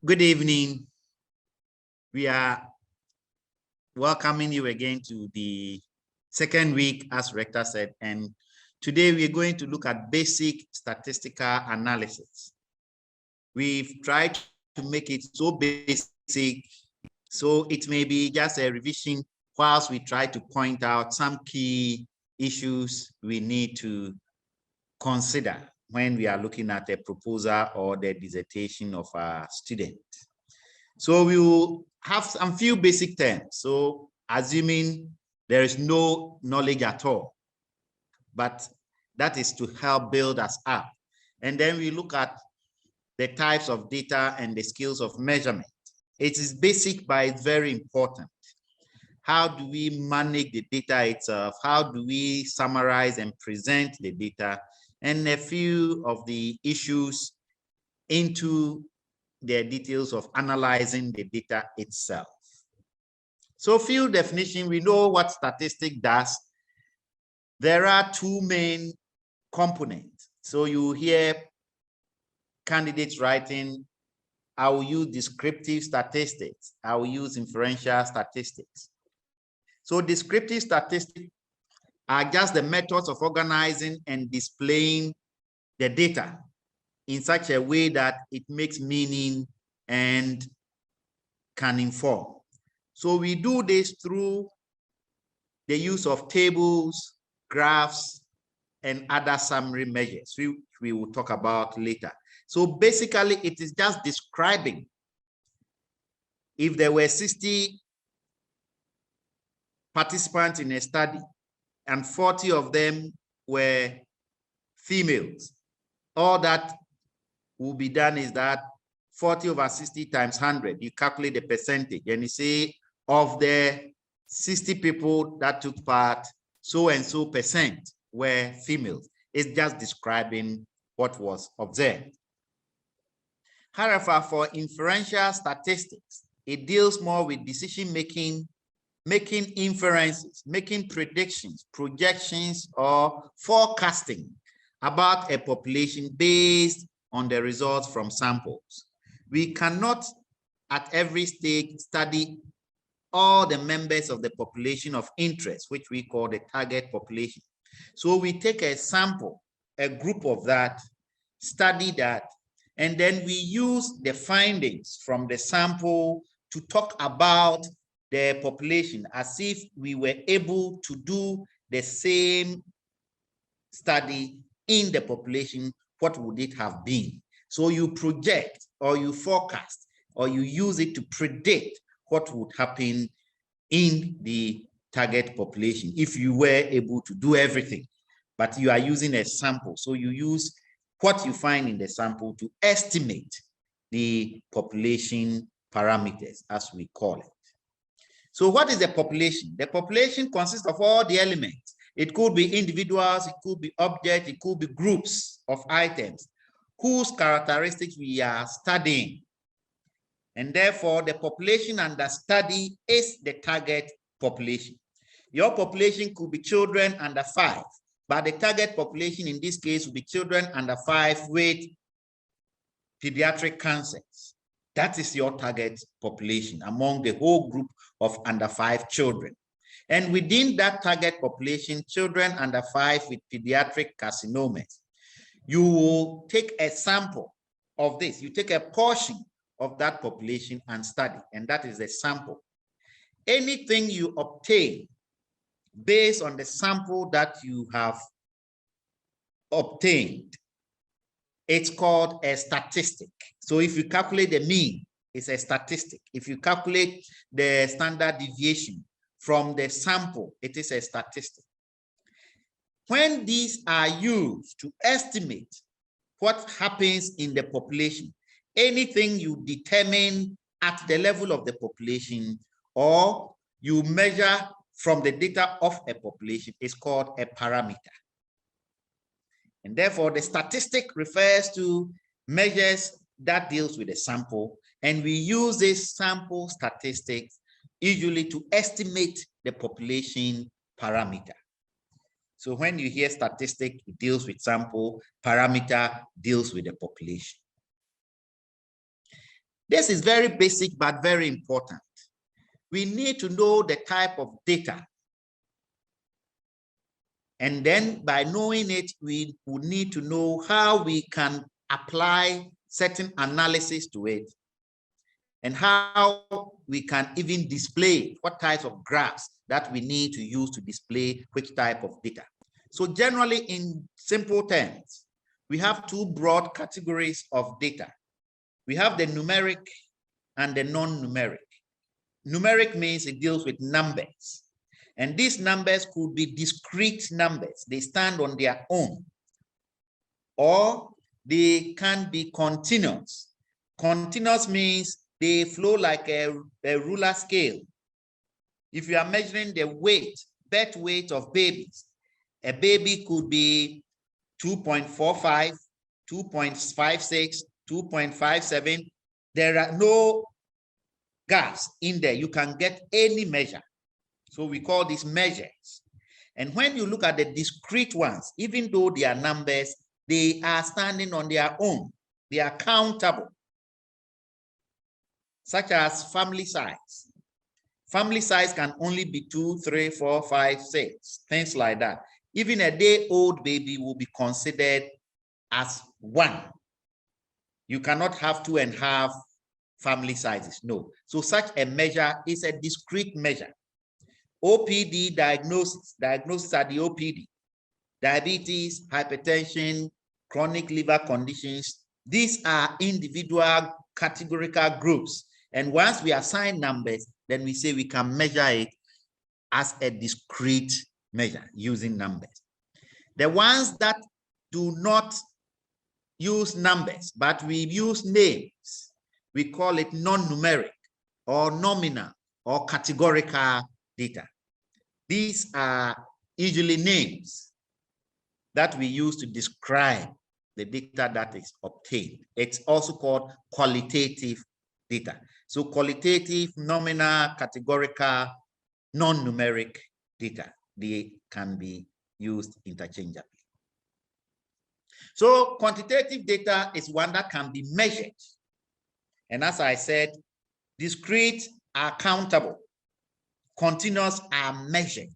Good evening. We are welcoming you again to the second week, as Rector said, and today we are going to look at basic statistical analysis. We've tried to make it so basic, so it may be just a revision whilst we try to point out some key issues we need to consider when we are looking at a proposal or the dissertation of our student. So we will have some few basic terms. So assuming there is no knowledge at all, but that is to help build us up. And then we look at the types of data and the skills of measurement. It is basic, but it's very important. How do we manage the data itself? How do we summarize and present the data? And a few of the issues into the details of analyzing the data itself. So field definition, we know what statistic does. There are two main components. So you hear candidates writing, I will use descriptive statistics, I will use inferential statistics. So descriptive statistics are just the methods of organizing and displaying the data in such a way that it makes meaning and can inform. So we do this through the use of tables, graphs, and other summary measures, which we will talk about later. So basically, it is just describing if there were 60 participants in a study and 40 of them were females, all that will be done is that 40 over 60 times 100, you calculate the percentage and you say of the 60 people that took part, so and so percent were females. It's just describing what was observed. However, for inferential statistics, it deals more with decision making, making inferences, making predictions, projections, or forecasting about a population based on the results from samples. We cannot at every stage study all the members of the population of interest, which we call the target population. So we take a sample, a group of that, study that, and then we use the findings from the sample to talk about the population as if we were able to do the same study in the population. What would it have been? So you project or you forecast or you use it to predict what would happen in the target population if you were able to do everything, but you are using a sample. So you use what you find in the sample to estimate the population parameters, as we call it. So what is the population? The population consists of all the elements. It could be individuals, it could be objects, it could be groups of items whose characteristics we are studying. And therefore, the population under study is the target population. Your population could be children under 5, but the target population in this case will be children under 5 with pediatric cancers. That is your target population among the whole group of under 5 children. And within that target population, children under 5 with pediatric carcinomas, you will take a sample of this. You take a portion of that population and study, and that is the sample. Anything you obtain based on the sample that you have obtained, it's called a statistic. So if you calculate the mean, it's a statistic. If you calculate the standard deviation from the sample, it is a statistic. When these are used to estimate what happens in the population, anything you determine at the level of the population or you measure from the data of a population is called a parameter. And therefore, the statistic refers to measures that deals with a sample, and we use this sample statistics usually to estimate the population parameter. So when you hear statistic, it deals with sample, parameter deals with the population. This is very basic, but very important. We need to know the type of data. And then by knowing it, we would need to know how we can apply certain analysis to it and how we can even display what types of graphs that we need to use to display which type of data. So generally, in simple terms, we have two broad categories of data. We have the numeric and the non-numeric. Numeric means it deals with numbers. And these numbers could be discrete numbers. They stand on their own. Or they can be continuous. Continuous means they flow like a ruler scale. If you are measuring the weight, birth weight of babies, a baby could be 2.45, 2.56, 2.57. There are no gaps in there. You can get any measure. So we call these measures. And when you look at the discrete ones, even though they are numbers, they are standing on their own. They are countable, such as family size. Family size can only be 2, 3, 4, 5, 6, things like that. Even a day-old baby will be considered as one. You cannot have 2.5 family sizes, no. So such a measure is a discrete measure. OPD diagnosis are the OPD. Diabetes, hypertension, chronic liver conditions. These are individual categorical groups. And once we assign numbers, then we say we can measure it as a discrete measure using numbers. The ones that do not use numbers, but we use names, we call it non-numeric or nominal or categorical data. These are usually names that we use to describe the data that is obtained. It's also called qualitative data. So qualitative, nominal, categorical, non-numeric data, they can be used interchangeably. So quantitative data is one that can be measured. And as I said, discrete are countable, continuous are measured.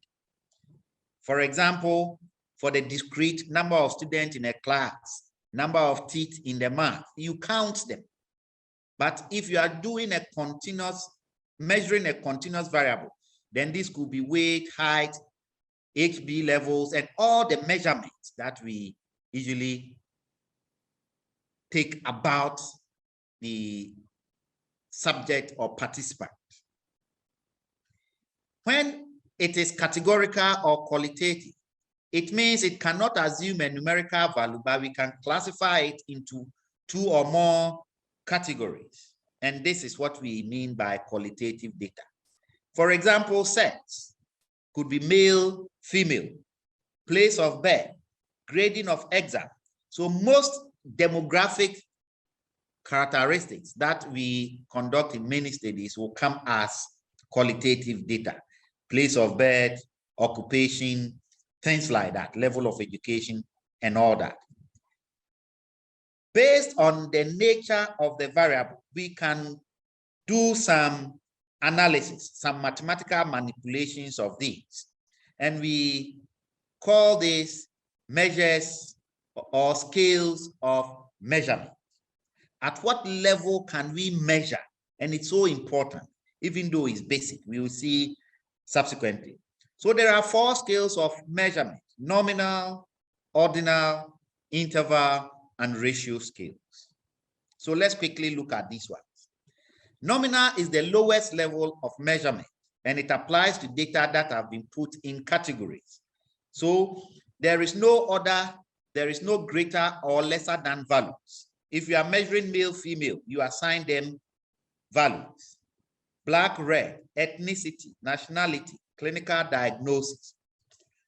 For example, for the discrete number of students in a class, number of teeth in the mouth, you count them. But if you are doing a continuous, measuring a continuous variable, then this could be weight, height, HB levels, and all the measurements that we usually take about the subject or participant. When it is categorical or qualitative, it means it cannot assume a numerical value, but we can classify it into 2 or more categories. And this is what we mean by qualitative data. For example, sex could be male, female, place of birth, grading of exam. So most demographic characteristics that we conduct in many studies will come as qualitative data. Place of birth, occupation, things like that, level of education, and all that. Based on the nature of the variable, we can do some analysis, some mathematical manipulations of these. And we call these measures or scales of measurement. At what level can we measure? And it's so important, even though it's basic, we will see subsequently. So there are 4 scales of measurement: nominal, ordinal, interval, and ratio scales. So let's quickly look at these ones. Nominal is the lowest level of measurement, and it applies to data that have been put in categories. So there is no order, there is no greater or lesser than values. If you are measuring male, female, you assign them values. Black, red, ethnicity, nationality, clinical diagnosis.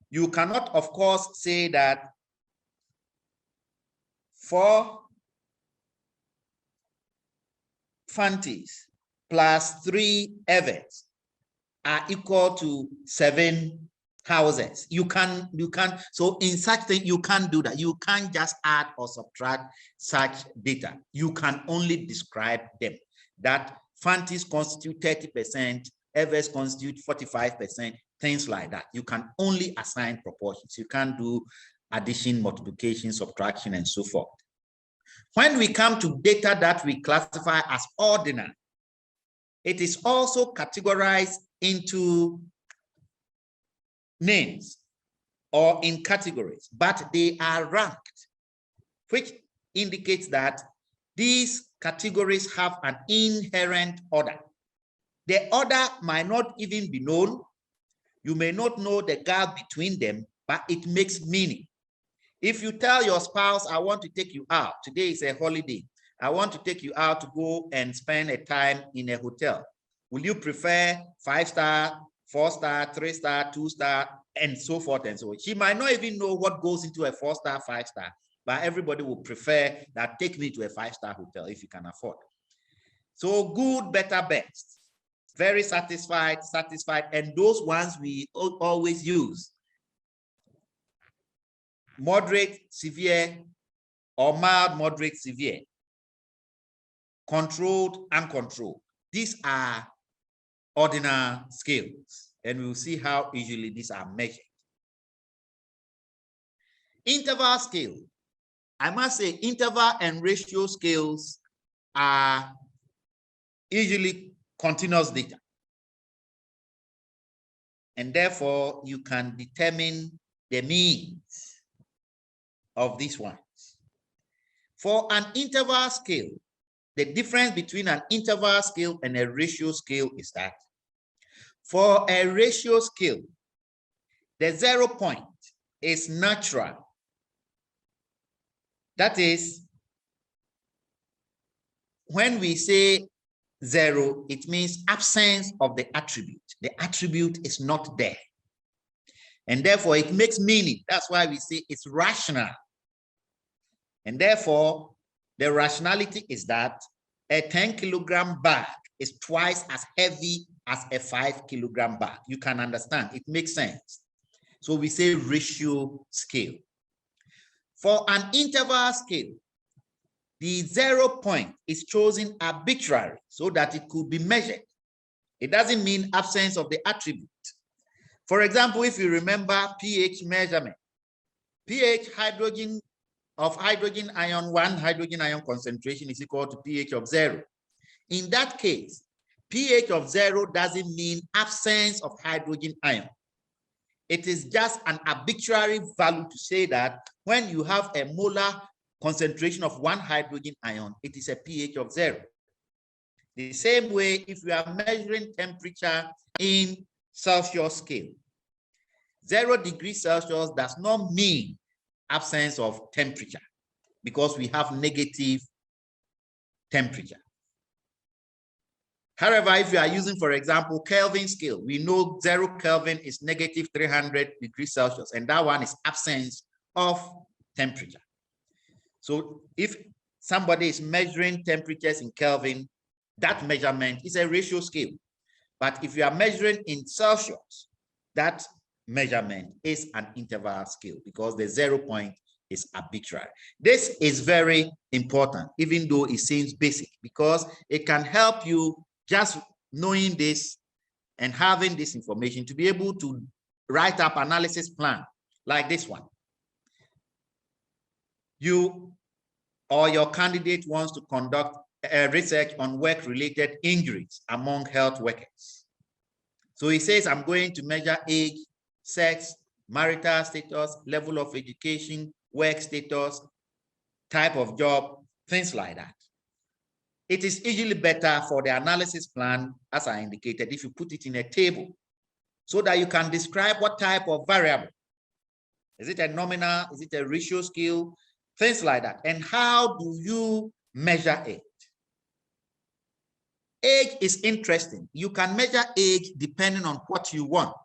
You cannot, of course, say that 4 Fantis plus 3 Evans are equal to 7 houses. You can, so in such thing, you can't do that. You can't just add or subtract such data. You can only describe them. that Fantis constitute 30%, FS constitute 45%, things like that. You can only assign proportions. You can't do addition, multiplication, subtraction, and so forth. When we come to data that we classify as ordinal, it is also categorized into names or in categories, but they are ranked, which indicates that these categories have an inherent order. The order might not even be known. You may not know the gap between them, but it makes meaning. If you tell your spouse, I want to take you out, today is a holiday, I want to take you out to go and spend a time in a hotel, will you prefer 5-star, 4-star, 3-star, 2-star, and so forth and so on? She might not even know what goes into a 4-star, 5-star, but everybody will prefer that take me to a 5-star hotel if you can afford. So good, better, best, very satisfied, and those ones we always use. Moderate, severe, or mild, moderate, severe. Controlled, uncontrolled. These are ordinal scales, and we'll see how easily these are measured. Interval scale. I must say interval and ratio scales are usually continuous data, and therefore you can determine the means of these ones. For an interval scale, the difference between an interval scale and a ratio scale is that for a ratio scale, the 0 point is natural. That is, when we say 0, it means absence of the attribute. The attribute is not there. And therefore, it makes meaning. That's why we say it's rational. And therefore, the rationality is that a 10-kilogram bag is twice as heavy as a 5-kilogram bag. You can understand. It makes sense. So we say ratio scale. For an interval scale, the 0 point is chosen arbitrarily so that it could be measured. It doesn't mean absence of the attribute. For example, if you remember pH measurement, pH of hydrogen ion, 1 hydrogen ion concentration is equal to pH of 0. In that case, pH of 0 doesn't mean absence of hydrogen ion. It is just an arbitrary value to say that when you have a molar concentration of 1 hydrogen ion, it is a pH of 0. The same way, if you are measuring temperature in Celsius scale, 0 degrees Celsius does not mean absence of temperature because we have negative temperature. However, if you are using, for example, Kelvin scale, we know 0 Kelvin is negative 300 degrees Celsius, and that one is absence of temperature. So if somebody is measuring temperatures in Kelvin, that measurement is a ratio scale. But if you are measuring in Celsius, that measurement is an interval scale because the 0 point is arbitrary. This is very important, even though it seems basic, because it can help you just knowing this and having this information to be able to write up analysis plan like this one. You or your candidate wants to conduct research on work-related injuries among health workers. So he says, I'm going to measure age, sex, marital status, level of education, work status, type of job, things like that. It is usually better for the analysis plan, as I indicated, if you put it in a table so that you can describe what type of variable. Is it a nominal? Is it a ratio scale? Things like that. And how do you measure it? Age is interesting. You can measure age depending on what you want.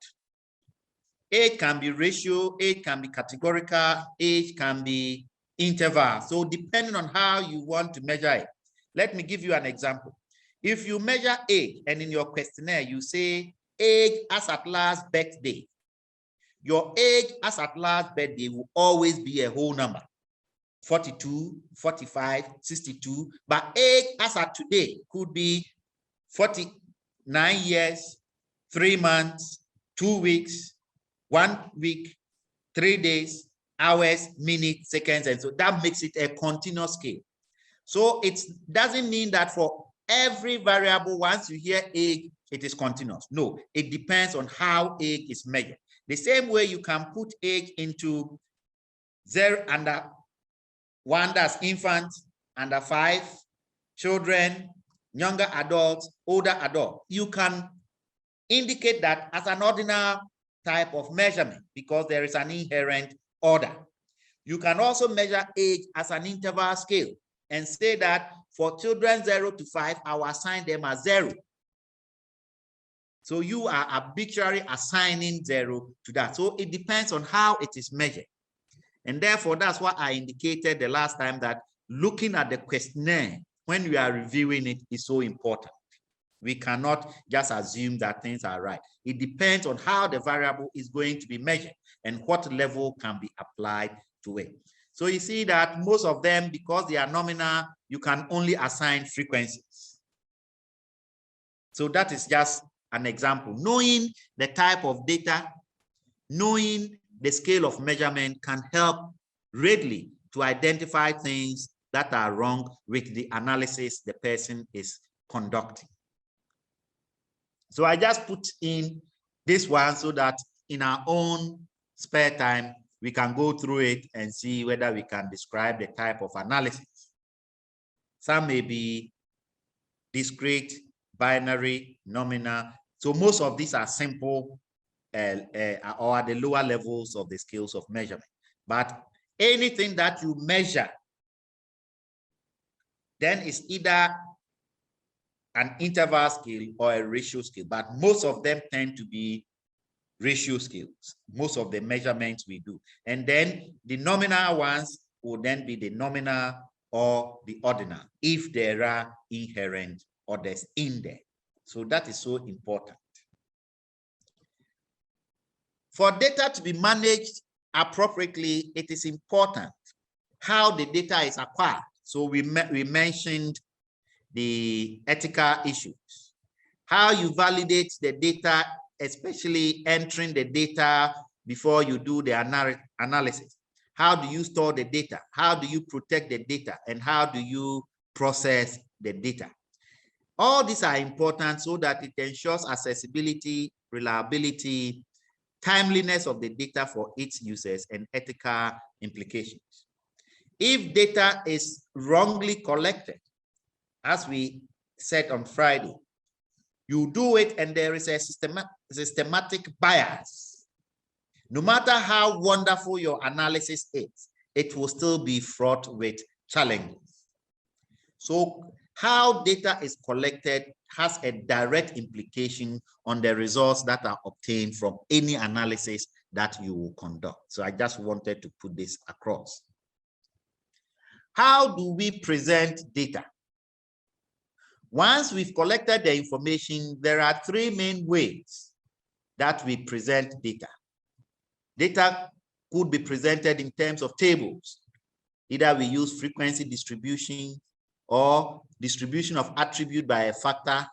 Age can be ratio, age can be categorical, age can be interval. So depending on how you want to measure it. Let me give you an example. If you measure age and in your questionnaire, you say age as at last birthday, your age as at last birthday will always be a whole number. 42, 45, 62, but age as of today could be 49 years, 3 months, 2 weeks, 1 week, 3 days, hours, minutes, seconds, and so that makes it a continuous scale. So it doesn't mean that for every variable, once you hear age, it is continuous. No, it depends on how age is measured. The same way you can put age into 0 under 1, that's infant, under 5, children, younger adults, older adult. You can indicate that as an ordinal type of measurement because there is an inherent order. You can also measure age as an interval scale and say that for children 0 to 5, I will assign them as 0. So you are arbitrarily assigning 0 to that. So it depends on how it is measured. And therefore, that's what I indicated the last time, that looking at the questionnaire when we are reviewing it is so important. We cannot just assume that things are right. It depends on how the variable is going to be measured and what level can be applied to it. So you see that most of them, because they are nominal, you can only assign frequencies. So that is just an example. Knowing the type of data, knowing the scale of measurement can help readily to identify things that are wrong with the analysis the person is conducting. So I just put in this one so that in our own spare time, we can go through it and see whether we can describe the type of analysis. Some may be discrete, binary, nominal. So most of these are simple or at the lower levels of the scales of measurement. But anything that you measure, then it's either an interval scale or a ratio scale, but most of them tend to be ratio scales, most of the measurements we do. And then the nominal ones will then be the nominal or the ordinal, if there are inherent orders in there. So that is so important. For data to be managed appropriately, it is important how the data is acquired. So we mentioned the ethical issues, how you validate the data, especially entering the data before you do the analysis. How do you store the data? How do you protect the data? And how do you process the data? All these are important so that it ensures accessibility, reliability, timeliness of the data for its users, and ethical implications. If data is wrongly collected, as we said on Friday, you do it and there is a systematic bias. No matter how wonderful your analysis is, it will still be fraught with challenges. So how data is collected has a direct implication on the results that are obtained from any analysis that you will conduct. So I just wanted to put this across. How do we present data? Once we've collected the information, there are 3 main ways that we present data. Data could be presented in terms of tables. Either we use frequency distribution or distribution of attribute by a factor,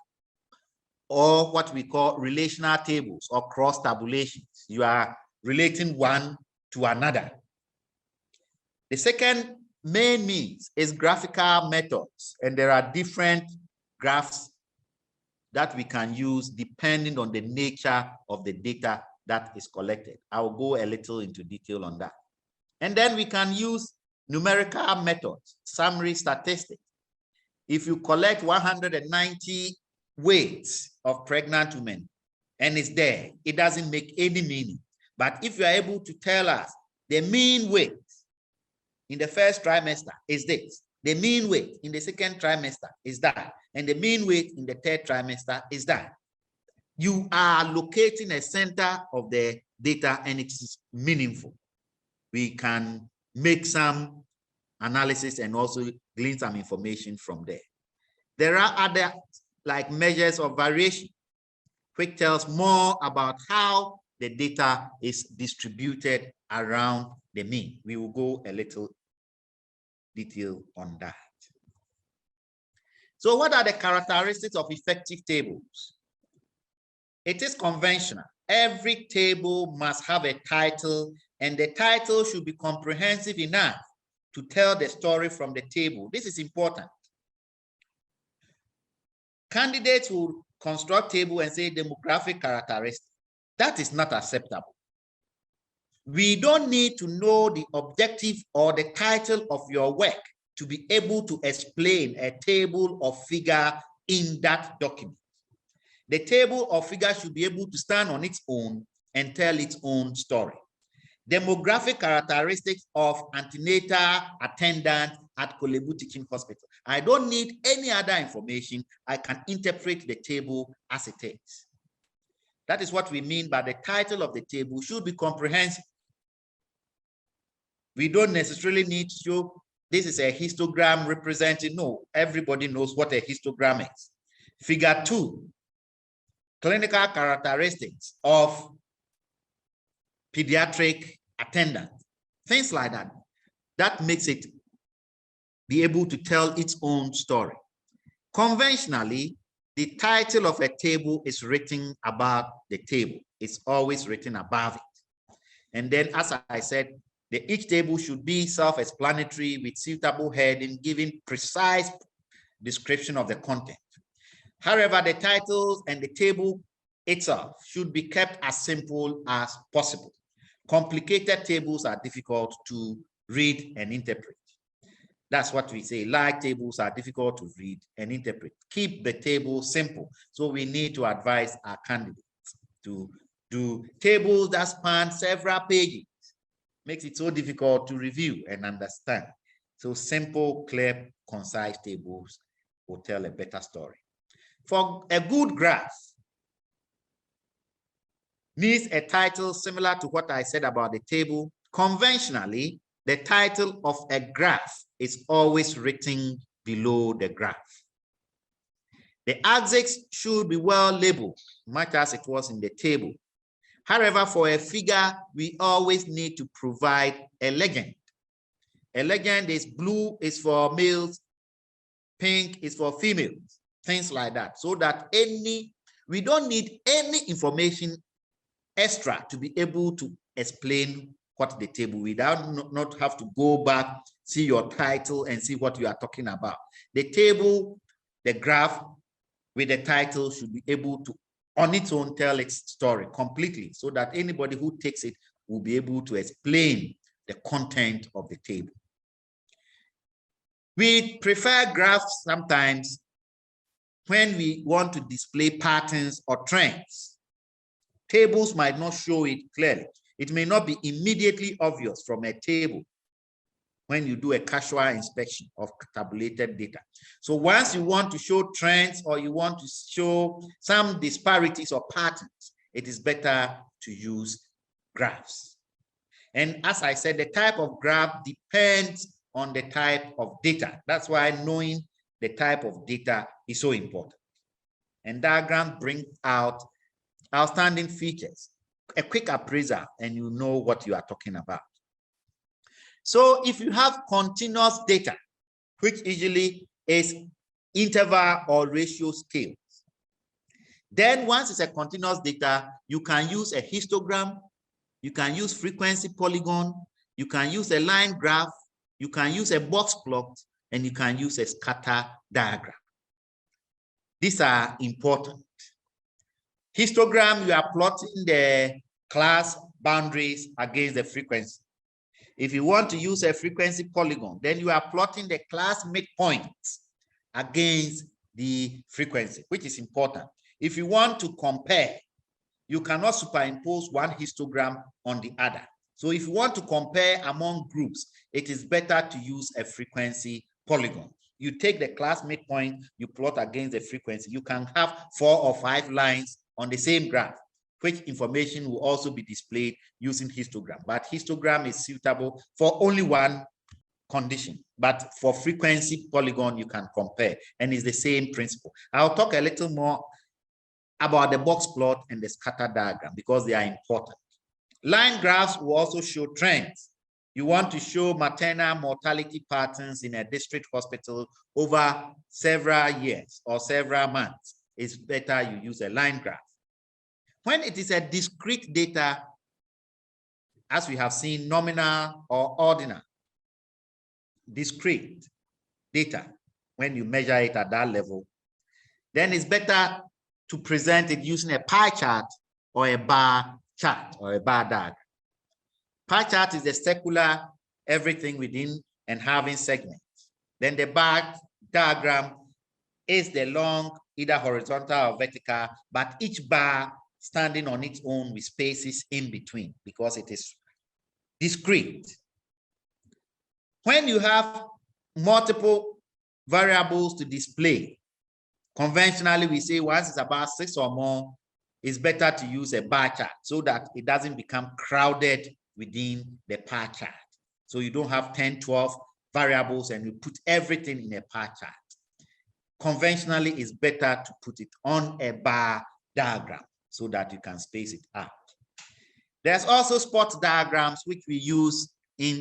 or what we call relational tables or cross tabulations. You are relating one to another. The second main means is graphical methods, and there are different graphs that we can use depending on the nature of the data that is collected. I will go a little into detail on that. And then we can use numerical methods, summary statistics. If you collect 190 weights of pregnant women and it's there, it doesn't make any meaning. But if you are able to tell us the mean weight in the first trimester is this, the mean weight in the second trimester is that, and the mean weight in the third trimester is that, you are locating a center of the data and it is meaningful. We can make some analysis and also glean some information from there. There are other like measures of variation, which tells more about how the data is distributed around the mean. We will go a little detail on that. So what are the characteristics of effective tables? It is conventional. Every table must have a title, and the title should be comprehensive enough to tell the story from the table. This is important. Candidates will construct table and say demographic characteristics. That is not acceptable. We don't need to know the objective or the title of your work to be able to explain a table or figure in that document. The table or figure should be able to stand on its own and tell its own story. Demographic characteristics of antenatal attendant at Kolebu Teaching Hospital. I don't need any other information. I can interpret the table as it is. That is what we mean by the title of the table should be comprehensive. We don't necessarily need to show this is a histogram representing. No, everybody knows what a histogram is. Figure 2, clinical characteristics of pediatric attendant, things like that. That makes it be able to tell its own story. Conventionally, the title of a table is written about the table. It's always written above it. And then, as I said, each table should be self-explanatory with suitable heading, giving precise description of the content. However, the titles and the table itself should be kept as simple as possible. Complicated tables are difficult to read and interpret. That's what we say. Large tables are difficult to read and interpret. Keep the table simple. So we need to advise our candidates to do tables that span several pages. Makes it so difficult to review and understand. So simple, clear, concise tables will tell a better story. For a good graph, needs a title similar to what I said about the table. Conventionally, the title of a graph is always written below the graph. The axis should be well labeled, much as it was in the table. However, for a figure, we always need to provide a legend. A legend is blue is for males, pink is for females, things like that. So that we don't need any information extra to be able to explain what the table, without not have to go back, see your title and see what you are talking about. The table, the graph with the title should be able to on its own tell its story completely, so that anybody who takes it will be able to explain the content of the table. We prefer graphs sometimes when we want to display patterns or trends. Tables might not show it clearly. It may not be immediately obvious from a table when you do a casual inspection of tabulated data. So once you want to show trends or you want to show some disparities or patterns, it is better to use graphs. And as I said, the type of graph depends on the type of data. That's why knowing the type of data is so important. And diagram brings out outstanding features, a quick appraisal, and you know what you are talking about. So if you have continuous data, which usually is interval or ratio scales, then once it's a continuous data, you can use a histogram, you can use frequency polygon, you can use a line graph, you can use a box plot, and you can use a scatter diagram. These are important. Histogram, you are plotting the class boundaries against the frequency. If you want to use a frequency polygon, then you are plotting the class midpoints against the frequency, which is important. If you want to compare, you cannot superimpose one histogram on the other. So if you want to compare among groups, it is better to use a frequency polygon. You take the class midpoint, you plot against the frequency. You can have 4 or 5 lines on the same graph, which information will also be displayed using histogram. But histogram is suitable for only one condition. But for frequency polygon, you can compare, and it's the same principle. I'll talk a little more about the box plot and the scatter diagram because they are important. Line graphs will also show trends. You want to show maternal mortality patterns in a district hospital over several years or several months. It's better you use a line graph. When it is a discrete data, as we have seen, nominal or ordinal, discrete data, when you measure it at that level, then it's better to present it using a pie chart or a bar chart or a bar diagram. Pie chart is the circular everything within and having segments. Then the bar diagram is the long, either horizontal or vertical, but each bar standing on its own with spaces in between because it is discrete. When you have multiple variables to display, conventionally we say once it's about 6 or more, it's better to use a bar chart so that it doesn't become crowded within the pie chart. So you don't have 10, 12 variables and you put everything in a pie chart. Conventionally, it's better to put it on a bar diagram so that you can space it out. There's also spot diagrams which we use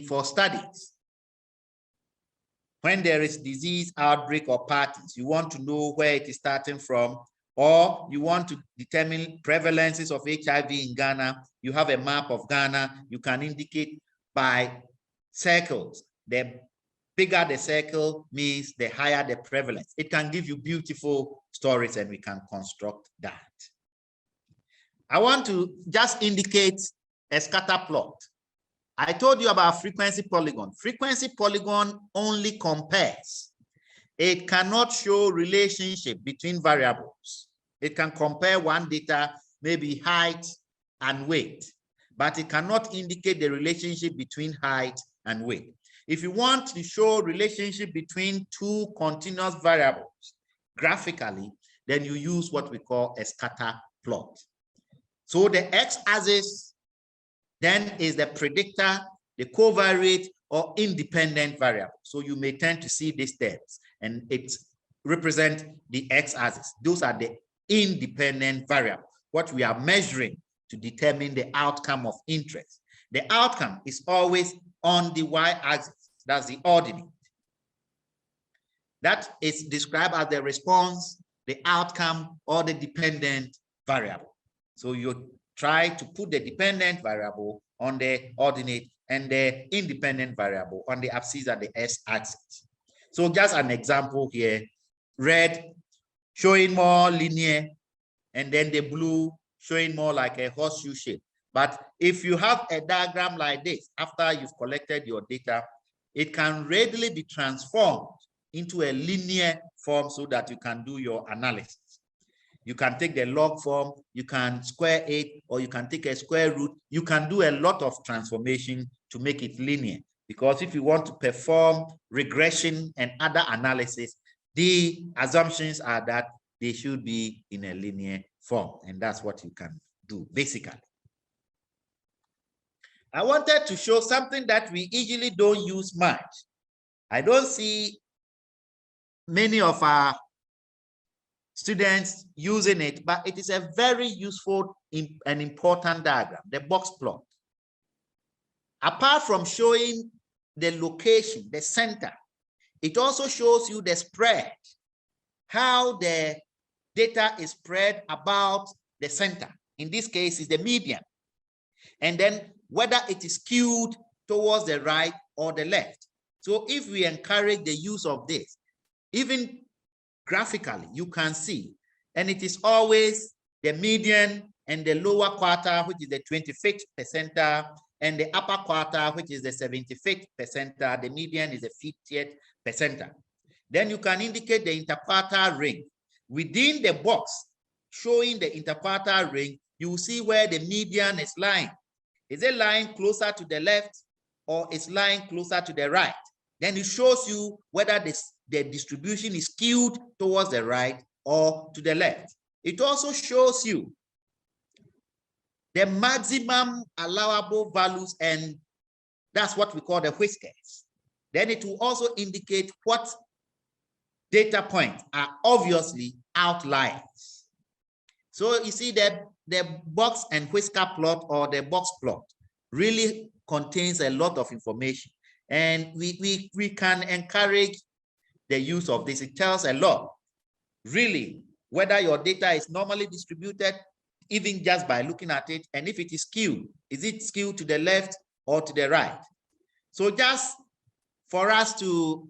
for studies. When there is disease outbreak or patterns, you want to know where it is starting from, or you want to determine prevalences of HIV in Ghana. You have a map of Ghana. You can indicate by circles. The bigger the circle means the higher the prevalence. It can give you beautiful stories and we can construct that. I want to just indicate a scatter plot. I told you about frequency polygon. Frequency polygon only compares. It cannot show relationship between variables. It can compare one data, maybe height and weight, but it cannot indicate the relationship between height and weight. If you want to show relationship between two continuous variables graphically, then you use what we call a scatter plot. So the x-axis then is the predictor, the covariate or independent variable. So you may tend to see these terms and it represents the x-axis. Those are the independent variables, what we are measuring to determine the outcome of interest. The outcome is always on the y-axis, that's the ordinate. That is described as the response, the outcome, or the dependent variable. So you try to put the dependent variable on the ordinate and the independent variable on the abscissa, the s-axis. So just an example here, red showing more linear, and then the blue showing more like a horseshoe shape. But if you have a diagram like this, after you've collected your data, it can readily be transformed into a linear form so that you can do your analysis. You can take the log form, you can square it, or you can take a square root. You can do a lot of transformation to make it linear. Because if you want to perform regression and other analysis, the assumptions are that they should be in a linear form. And that's what you can do, basically. I wanted to show something that we usually don't use much. I don't see many of our students using it, but it is a very useful and important diagram, the box plot. Apart from showing the location, the center, it also shows you the spread, how the data is spread about the center. In this case, is the median. And then whether it is skewed towards the right or the left. So if we encourage the use of this, even graphically, you can see, and it is always the median and the lower quartile, which is the 25th percentile, and the upper quartile, which is the 75th percentile. The median is the 50th percentile. Then you can indicate the interquartile ring. Within the box showing the interquartile ring, you will see where the median is lying. Is it lying closer to the left or is lying closer to the right? Then it shows you whether the distribution is skewed towards the right or to the left. It also shows you the maximum allowable values, and that's what we call the whiskers. Then it will also indicate what data points are obviously outliers. So you see that the box and whisker plot or the box plot really contains a lot of information. And we can encourage the use of this. It tells a lot, really, whether your data is normally distributed, even just by looking at it, and if it is skewed, is it skewed to the left or to the right? So just for us to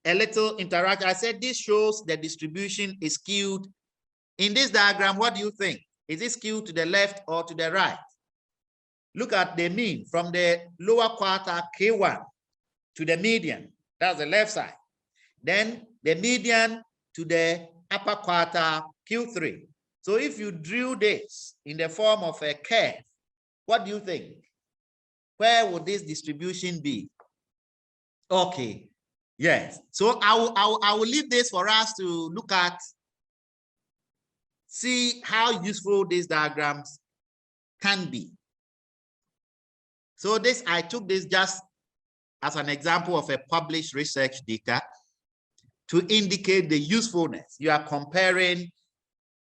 a little interact, I said this shows the distribution is skewed. In this diagram, what do you think? Is it skewed to the left or to the right? Look at the mean from the lower quarter K1 to the median. That's the left side. Then the median to the upper quarter Q3. So if you drew this in the form of a curve, what do you think? Where would this distribution be? Okay, yes. So I will leave this for us to look at, see how useful these diagrams can be. So this, I took this just as an example of a published research data to indicate the usefulness. You are comparing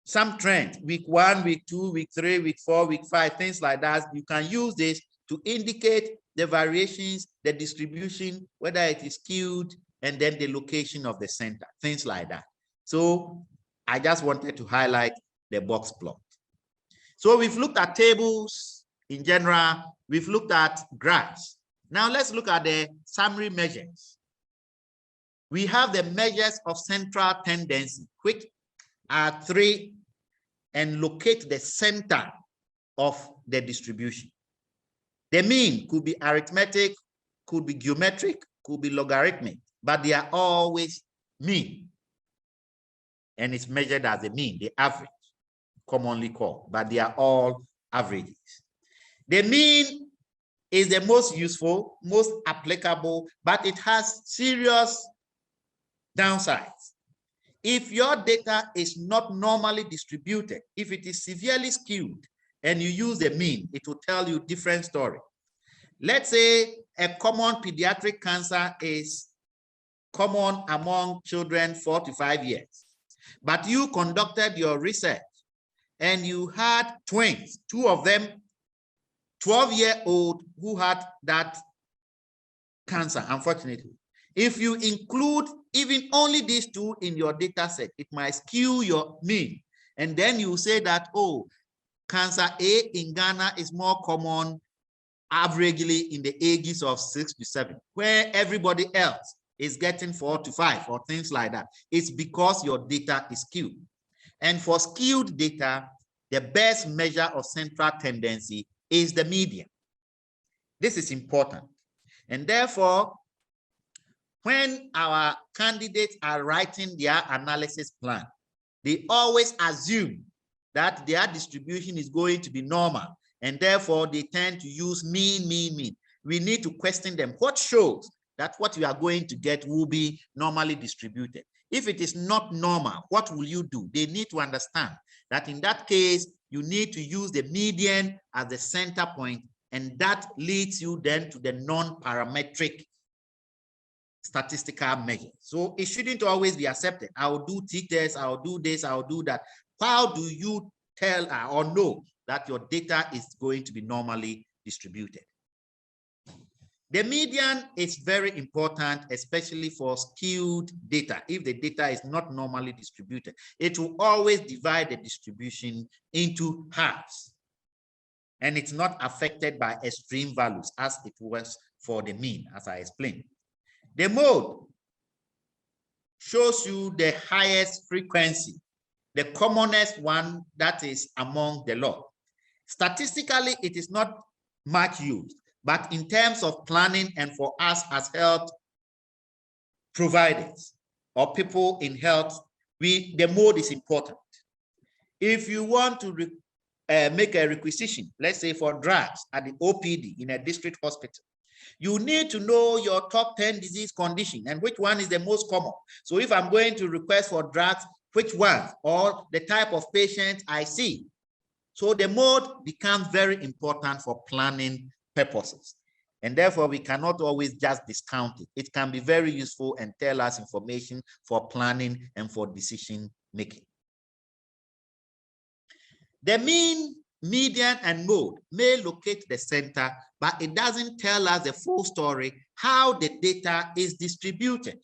some trend, week 1, week 2, week 3, week 4, week 5, things like that. You can use this to indicate the variations, the distribution, whether it is skewed, and then the location of the center, things like that. So I just wanted to highlight the box plot. So we've looked at tables in general, we've looked at graphs. Now let's look at the summary measures. We have the measures of central tendency, which are 3, and locate the center of the distribution. The mean could be arithmetic, could be geometric, could be logarithmic, but they are always mean. And it's measured as the mean, the average, commonly called, but they are all averages. The mean is the most useful, most applicable, but it has serious downsides. If your data is not normally distributed, if it is severely skewed and you use the mean, it will tell you a different story. Let's say a common pediatric cancer is common among children 4 to 5 years, but you conducted your research and you had twins, 2 of them 12-year-old who had that cancer, unfortunately. If you include even only these 2 in your data set, it might skew your mean. And then you say that, oh, cancer A in Ghana is more common averagely in the ages of 6 to 7, where everybody else is getting 4 to 5 or things like that. It's because your data is skewed. And for skewed data, the best measure of central tendency is the median. This is important. And therefore, when our candidates are writing their analysis plan, they always assume that their distribution is going to be normal, and therefore they tend to use mean, mean, mean. We need to question them. What shows that what you are going to get will be normally distributed? If it is not normal, what will you do? They need to understand that in that case, you need to use the median as the center point, and that leads you then to the non-parametric statistical measure. So it shouldn't always be accepted. I'll do t-test, I'll do this, I'll do that. How do you tell or know that your data is going to be normally distributed? The median is very important, especially for skewed data. If the data is not normally distributed, it will always divide the distribution into halves. And it's not affected by extreme values as it was for the mean, as I explained. The mode shows you the highest frequency, the commonest one that is among the lot. Statistically, it is not much used, but in terms of planning and for us as health providers or people in health, the mode is important. If you want to make a requisition, let's say for drugs at the OPD in a district hospital, you need to know your top 10 disease condition and which one is the most common. So if I'm going to request for drugs, which one, or the type of patient I see. So the mode becomes very important for planning purposes. And therefore, we cannot always just discount it. It can be very useful and tell us information for planning and for decision making. The mean median, and mode may locate the center, but it doesn't tell us the full story, how the data is distributed.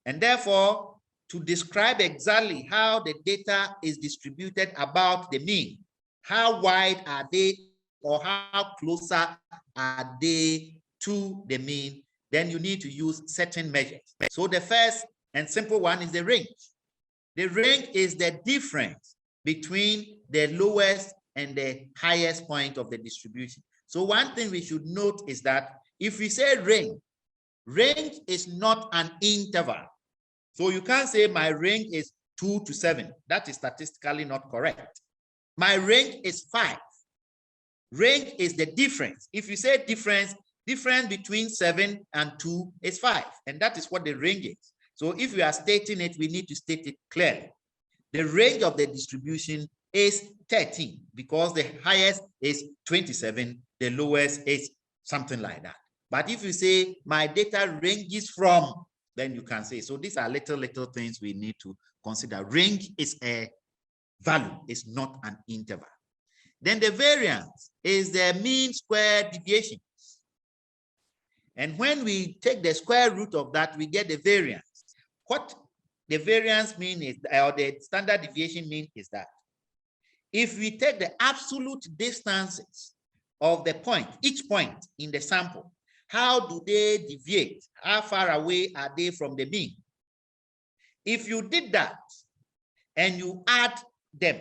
And therefore, to describe exactly how the data is distributed about the mean, how wide are they or how closer are they to the mean, then you need to use certain measures. So the first and simple one is the range. The range is the difference between the lowest and the highest point of the distribution. So one thing we should note is that if we say range, range is not an interval. So you can't say my range is 2 to 7. That is statistically not correct. My range is 5. Range is the difference. If you say difference between 7 and 2 is 5. And that is what the range is. So if we are stating it, we need to state it clearly. The range of the distribution is 13 because the highest is 27, the lowest is something like that. But if you say my data ranges from, then you can say, so these are little things we need to consider. Range is a value, it's not an interval. Then the variance is the mean square deviation. And when we take the square root of that, we get the variance. What the variance mean is, or the standard deviation mean is that if we take the absolute distances of the point, each point in the sample, how do they deviate? How far away are they from the mean? If you did that and you add them,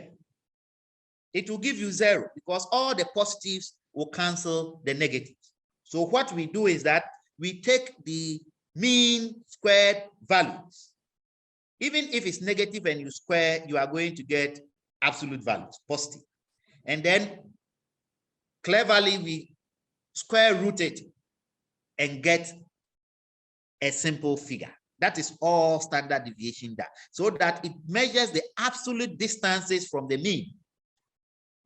it will give you 0 because all the positives will cancel the negatives. So what we do is that we take the mean squared values. Even if it's negative and you square, you are going to get absolute values, positive. And then cleverly, we square root it and get a simple figure. That is all standard deviation does, so that it measures the absolute distances from the mean.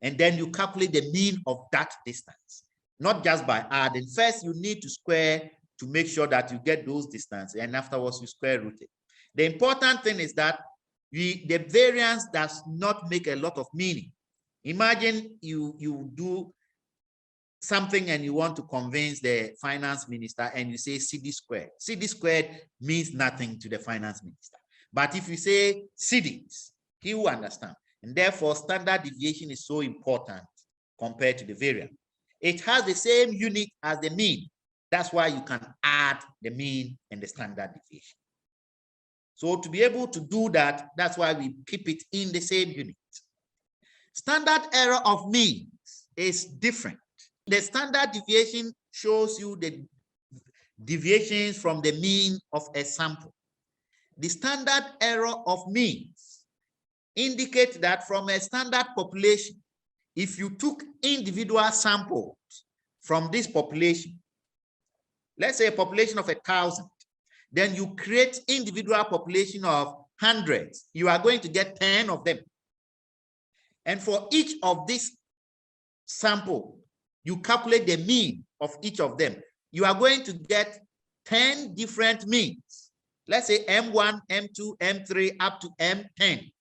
And then you calculate the mean of that distance, not just by adding. First, you need to square to make sure that you get those distances, and afterwards you square root it. The important thing is that the variance does not make a lot of meaning. Imagine you do something and you want to convince the finance minister and you say CD squared. CD squared means nothing to the finance minister. But if you say CDs, he will understand. And therefore, standard deviation is so important compared to the variance. It has the same unit as the mean. That's why you can add the mean and the standard deviation. So to be able to do that, that's why we keep it in the same unit. Standard error of means is different. The standard deviation shows you the deviations from the mean of a sample. The standard error of means indicates that from a standard population, if you took individual samples from this population, let's say a population of 1,000, then you create individual population of hundreds, you are going to get 10 of them. And for each of these samples, you calculate the mean of each of them. You are going to get 10 different means. Let's say M1, M2, M3, up to M10.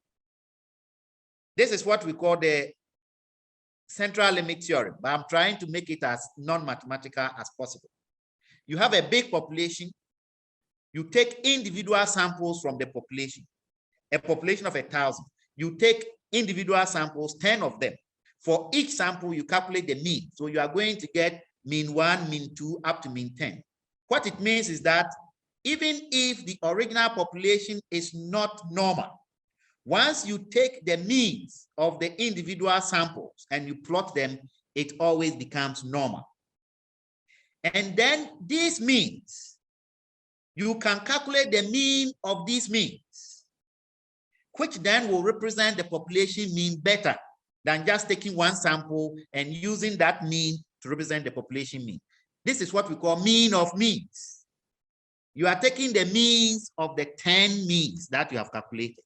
This is what we call the central limit theorem, but I'm trying to make it as non-mathematical as possible. You have a big population. You take individual samples from the population, a population of 1,000. You take individual samples, 10 of them. For each sample, you calculate the mean. So you are going to get mean 1, mean 2, up to mean 10. What it means is that even if the original population is not normal, once you take the means of the individual samples and you plot them, it always becomes normal. And then these means, you can calculate the mean of these means, which then will represent the population mean better than just taking one sample and using that mean to represent the population mean. This is what we call mean of means. You are taking the means of the 10 means that you have calculated.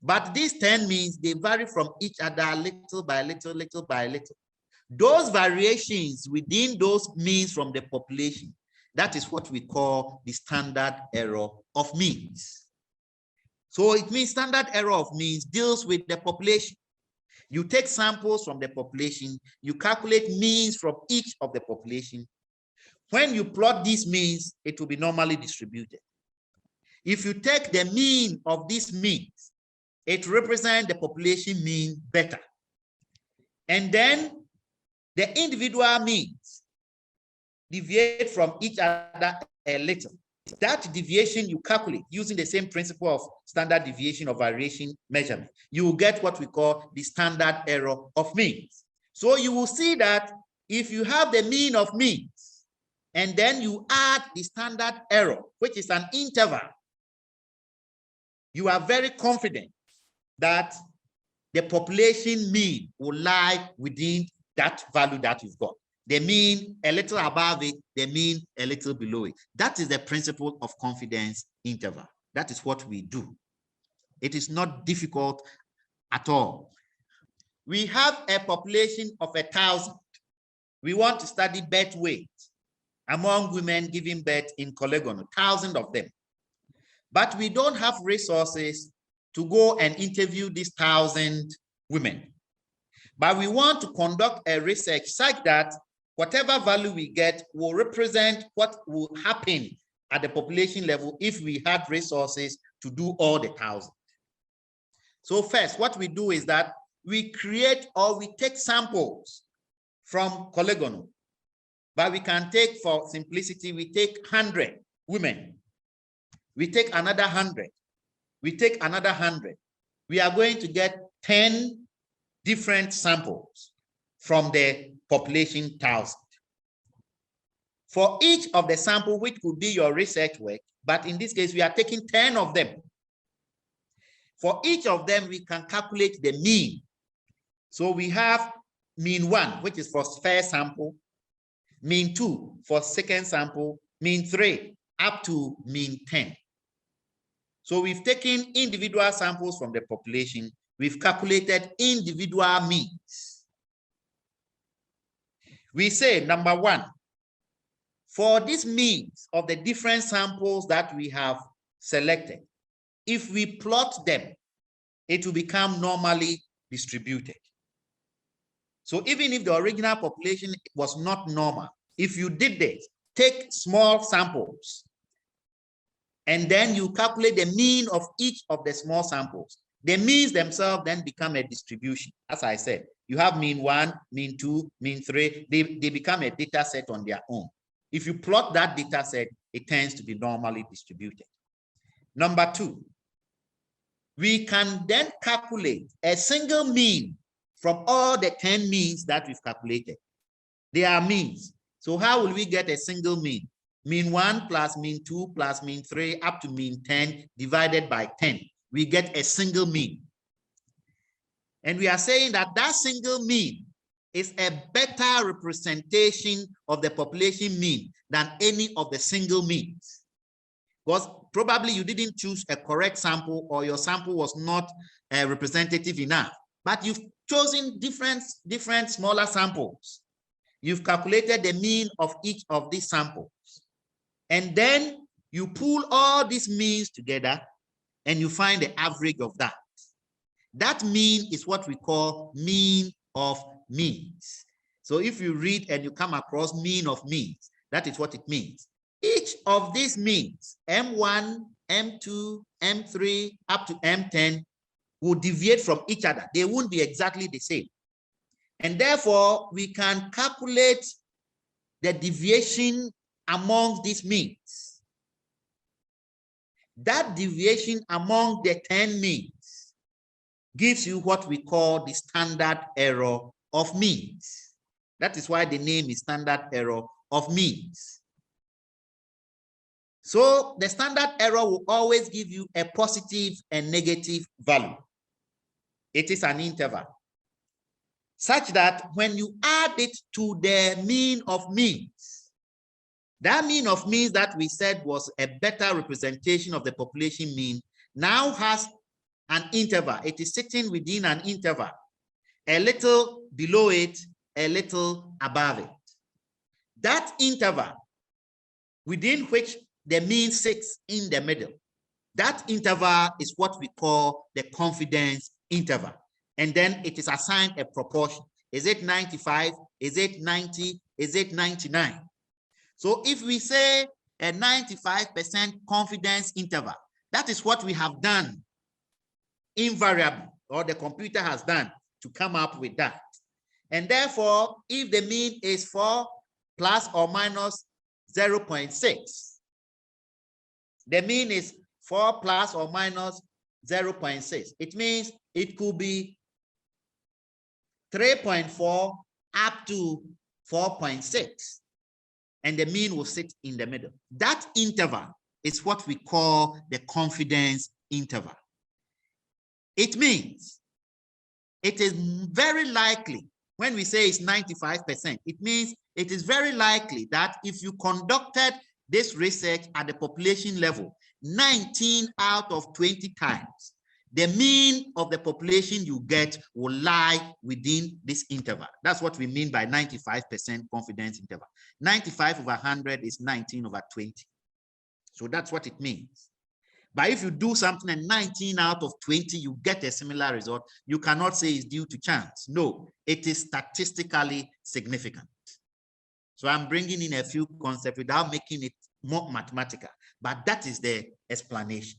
But these 10 means, they vary from each other little by little, little by little. Those variations within those means from the population, that is what we call the standard error of means. So it means standard error of means deals with the population. You take samples from the population, you calculate means from each of the population. When you plot these means, it will be normally distributed. If you take the mean of these means, it represents the population mean better. And then the individual means deviate from each other a little. That deviation you calculate using the same principle of standard deviation or variation measurement. You will get what we call the standard error of means. So you will see that if you have the mean of means, and then you add the standard error, which is an interval, you are very confident that the population mean will lie within that value that you've got. The mean a little above it, the mean a little below it. That is the principle of confidence interval. That is what we do. It is not difficult at all. We have a population of 1,000. We want to study birth weight among women giving birth in Colegon, 1,000 of them. But we don't have resources to go and interview these 1,000 women. But we want to conduct a research such that whatever value we get will represent what will happen at the population level if we had resources to do all the 1,000. So first, what we do is that we create or we take samples from Colegon. But we can take, for simplicity, we take 100 women. We take another 100. We take another 100. We are going to get 10 different samples from the population 1,000. For each of the sample, which could be your research work, but in this case, we are taking 10 of them. For each of them, we can calculate the mean. So we have mean 1, which is for first sample, mean 2 for second sample, mean 3 up to mean 10. So we've taken individual samples from the population. We've calculated individual means. We say, number 1, for these means of the different samples that we have selected, if we plot them, it will become normally distributed. So even if the original population was not normal, if you did this, take small samples, and then you calculate the mean of each of the small samples, the means themselves then become a distribution. As I said, you have mean 1, mean 2, mean 3, they become a data set on their own. If you plot that data set, it tends to be normally distributed. Number 2, we can then calculate a single mean from all the 10 means that we've calculated. They are means. So how will we get a single mean? Mean 1 plus mean 2 plus mean 3 up to mean 10 divided by 10. We get a single mean. And we are saying that that single mean is a better representation of the population mean than any of the single means. Because probably you didn't choose a correct sample, or your sample was not representative enough, but you've chosen different smaller samples. You've calculated the mean of each of these samples. And then you pull all these means together and you find the average of that. That mean is what we call mean of means. So if you read and you come across mean of means, that is what it means. Each of these means, M1, M2, M3, up to M10, will deviate from each other. They won't be exactly the same. And therefore, we can calculate the deviation among these means. That deviation among the 10 means gives you what we call the standard error of means. That is why the name is standard error of means. So the standard error will always give you a positive and negative value. It is an interval, such that when you add it to the mean of means, that mean of means that we said was a better representation of the population mean now has an interval. It is sitting within an interval, a little below it, a little above it. That interval within which the mean sits in the middle, that interval is what we call the confidence interval. and then it is assigned a proportion. Is it 95? Is it 90? Is it 99? So if we say a 95% confidence interval, that is what we have done invariably, or the computer has done to come up with that. And therefore, if the mean is 4 plus or minus 0.6, the mean is 4 plus or minus 0.6. It means it could be 3.4 up to 4.6, and the mean will sit in the middle. That interval is what we call the confidence interval. It means it is very likely, when we say it's 95%, it means it is very likely that if you conducted this research at the population level 19 out of 20 times, the mean of the population you get will lie within this interval. That's what we mean by 95% confidence interval. 95 over 100 is 19 over 20. So that's what it means. But if you do something and 19 out of 20, you get a similar result, you cannot say it's due to chance. No, it is statistically significant. So I'm bringing in a few concepts without making it more mathematical, but that is the explanation.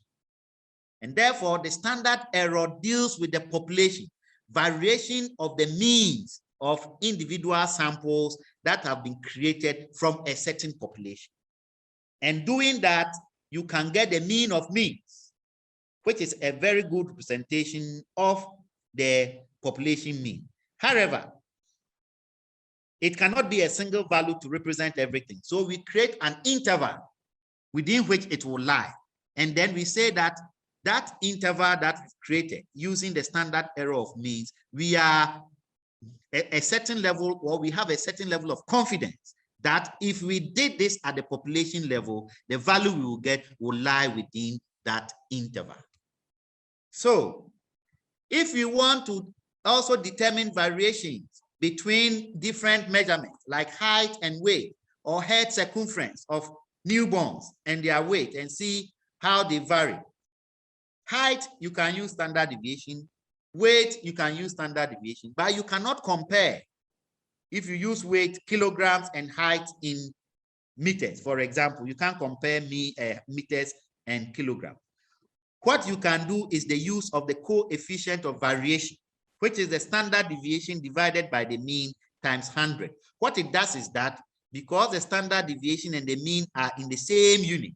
And therefore, the standard error deals with the population, variation of the means of individual samples that have been created from a certain population. And doing that, you can get the mean of means, which is a very good representation of the population mean. However, it cannot be a single value to represent everything. So we create an interval within which it will lie. And then we say that that interval that we've created using the standard error of means, we are a certain level, or we have a certain level of confidence that if we did this at the population level, the value we will get will lie within that interval. So if we want to also determine variations between different measurements like height and weight, or head circumference of newborns and their weight, and see how they vary. Height, you can use standard deviation. Weight, you can use standard deviation, but you cannot compare. If you use weight, kilograms, and height in meters, for example, you can't compare meters and kilograms. What you can do is the use of the coefficient of variation, which is the standard deviation divided by the mean times 100. What it does is that because the standard deviation and the mean are in the same unit,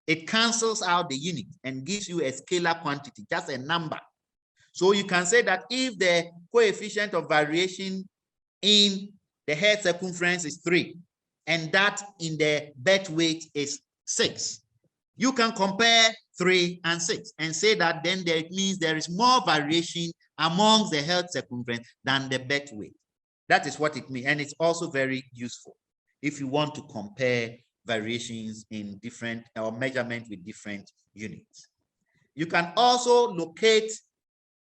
it cancels out the unit and gives you a scalar quantity, just a number. So you can say that if the coefficient of variation in the head circumference is 3, and that in the birth weight is 6, you can compare 3 and 6 and say that then it means there is more variation amongst the head circumference than the birth weight. That is what it means, and it's also very useful if you want to compare variations in different or measurement with different units. You can also locate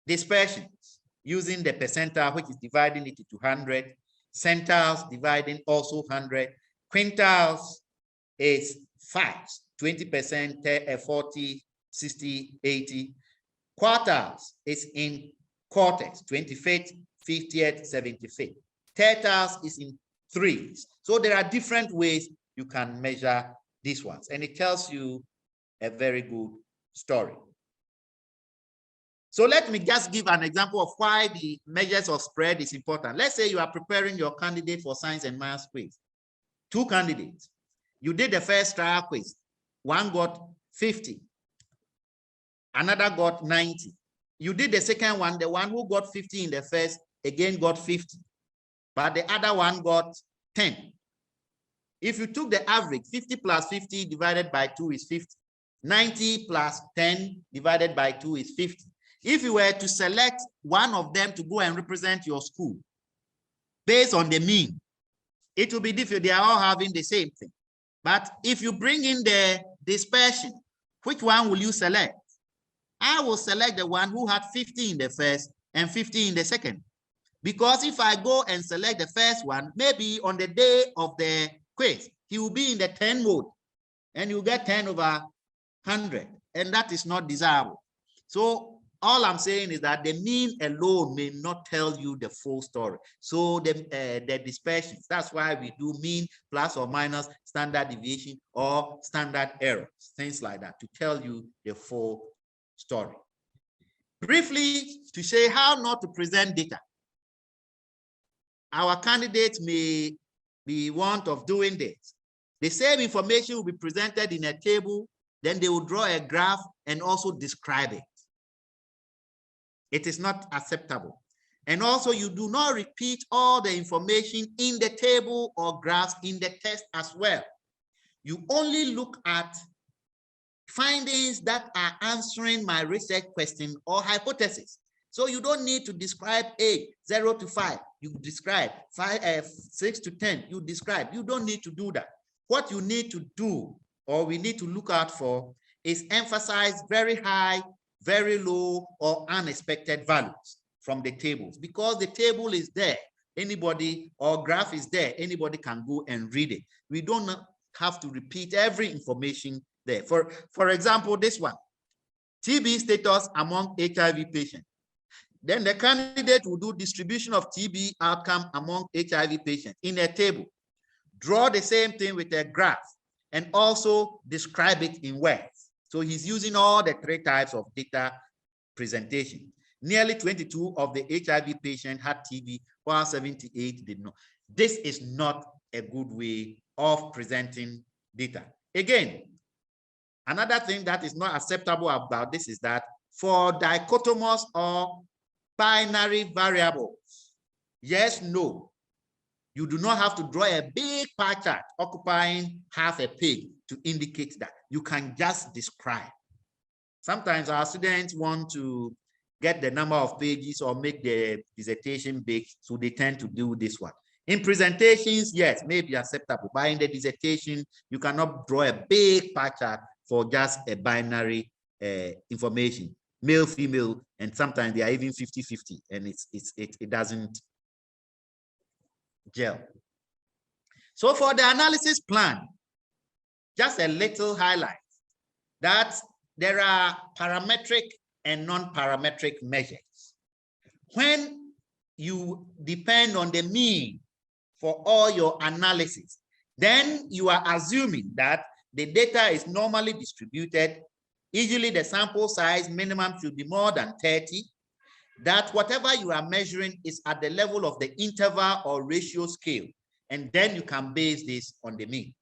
dispersions using the percentile, which is dividing it into 100, centiles dividing also 100, quintiles is 5, 20%, 40, 60, 80. Quartiles is in quarters, 25th, 50th, 75th. Tertiles is in threes. So there are different ways you can measure these ones, and it tells you a very good story. So let me just give an example of why the measures of spread is important. Let's say you are preparing your candidate for science and math quiz. 2 candidates. You did the first trial quiz. One got 50. Another got 90. You did the second one. The one who got 50 in the first again got 50. But the other one got 10. If you took the average, 50 plus 50 divided by 2 is 50. 90 plus 10 divided by 2 is 50. If you were to select one of them to go and represent your school based on the mean, it will be different. They are all having the same thing. But if you bring in the dispersion, which one will you select? I will select the one who had 50 in the first and 50 in the second. Because if I go and select the first one, maybe on the day of the quiz, he will be in the 10 mode, and you get 10 over 100, and that is not desirable. So All I'm saying is that the mean alone may not tell you the full story. So the dispersions, that's why we do mean plus or minus standard deviation or standard errors, things like that, to tell you the full story. Briefly, to say how not to present data. Our candidates may be want of doing this. The same information will be presented in a table, then they will draw a graph and also describe it. It is not acceptable. And also, you do not repeat all the information in the table or graphs in the test as well. You only look at findings that are answering my research question or hypothesis. So you don't need to describe A, 0 to 5. You describe 6 to 10. You describe. You don't need to do that. What you need to do, or we need to look out for, is emphasize very high, very low, or unexpected values from the tables, because the table is there. Anybody, or graph is there. Anybody can go and read it. We don't have to repeat every information there. For example, this one, TB status among HIV patients. Then the candidate will do distribution of TB outcome among HIV patients in a table. Draw the same thing with a graph and also describe it in words. So he's using all the 3 types of data presentation. Nearly 22 of the HIV patients had TB, while 78 did not. This is not a good way of presenting data. Again, another thing that is not acceptable about this is that for dichotomous or binary variables, yes, no, you do not have to draw a big pie chart occupying half a page to indicate that. You can just describe. Sometimes our students want to get the number of pages or make the dissertation big, so they tend to do this one. In presentations, yes, may be acceptable, but in the dissertation, you cannot draw a big pie chart for just a binary information, male, female, and sometimes they are even 50-50, and it doesn't gel. So for the analysis plan, just a little highlight that there are parametric and non-parametric measures. When you depend on the mean for all your analysis, then you are assuming that the data is normally distributed. Usually the sample size minimum should be more than 30, that whatever you are measuring is at the level of the interval or ratio scale, and then you can base this on the mean.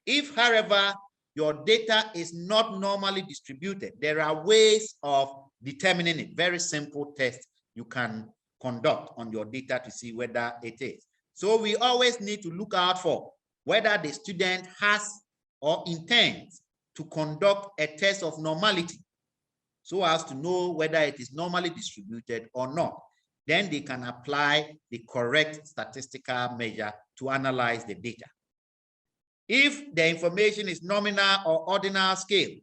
If, however, your data is not normally distributed, there are ways of determining it. Very simple tests you can conduct on your data to see whether it is. So we always need to look out for whether the student has or intends to conduct a test of normality, so as to know whether it is normally distributed or not. Then they can apply the correct statistical measure to analyze the data. If the information is nominal or ordinal scale,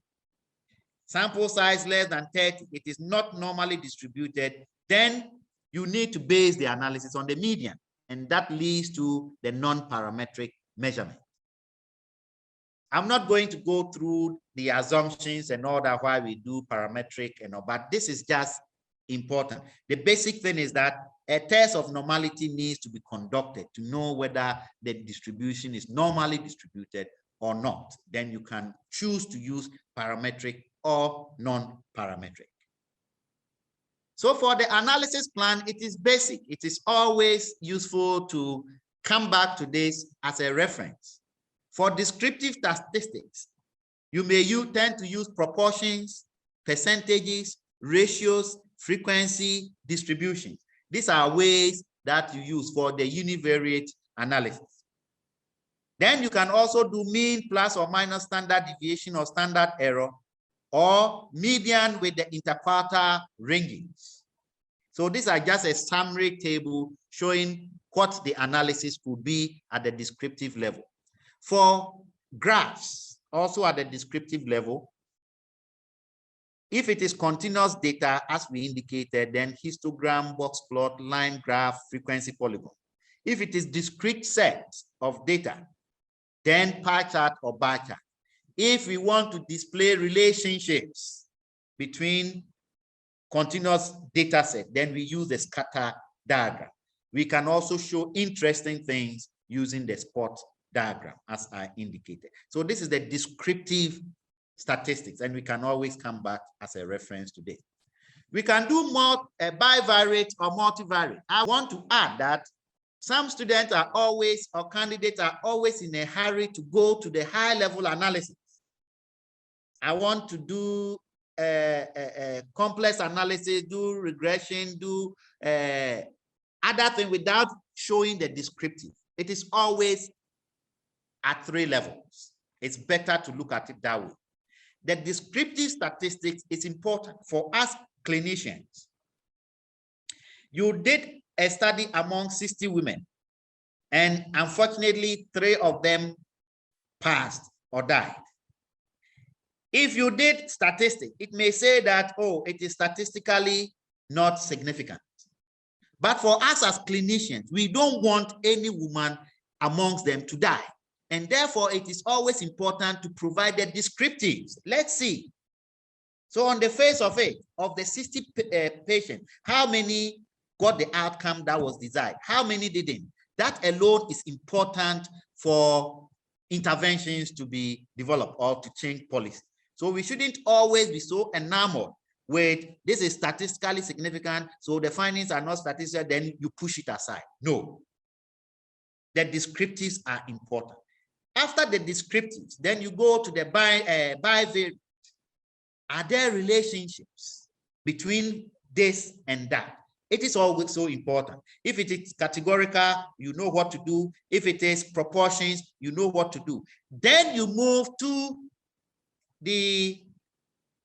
sample size less than 30, it is not normally distributed, then you need to base the analysis on the median, and that leads to the non-parametric measurement. I'm not going to go through the assumptions and all that, why we do parametric and all, but this is just important. The basic thing is that a test of normality needs to be conducted to know whether the distribution is normally distributed or not. Then you can choose to use parametric or non-parametric. So for the analysis plan, it is basic. It is always useful to come back to this as a reference. For descriptive statistics, you may tend to use proportions, percentages, ratios, frequency, distributions. These are ways that you use for the univariate analysis. Then you can also do mean plus or minus standard deviation or standard error, or median with the interquartile rangings. So these are just a summary table showing what the analysis could be at the descriptive level. For graphs, also at the descriptive level, if it is continuous data, as we indicated, then histogram, box plot, line graph, frequency polygon. If it is discrete sets of data, then pie chart or bar chart. If we want to display relationships between continuous data set, then we use the scatter diagram. We can also show interesting things using the spot diagram, as I indicated. So this is the descriptive statistics, and we can always come back as a reference to this. We can do more bivariate or multivariate. I want to add that some students are always, or candidates are always in a hurry to go to the high level analysis. I want to do complex analysis, do regression, do other thing without showing the descriptive. It is always at 3 levels. It's better to look at it that way. The descriptive statistics is important for us clinicians. You did a study among 60 women, and unfortunately 3 of them passed or died. If you did statistics, it may say that, oh, it is statistically not significant. But for us as clinicians, we don't want any woman amongst them to die. And therefore, it is always important to provide the descriptives. Let's see. So on the face of it, of the 60 patients, how many got the outcome that was desired? How many didn't? That alone is important for interventions to be developed or to change policy. So we shouldn't always be so enamored with this is statistically significant, so the findings are not statistical, then you push it aside. No. The descriptives are important. After the descriptives, then you go to the bivariate. Are there relationships between this and that? It is always so important. If it is categorical, you know what to do. If it is proportions, you know what to do. Then you move to the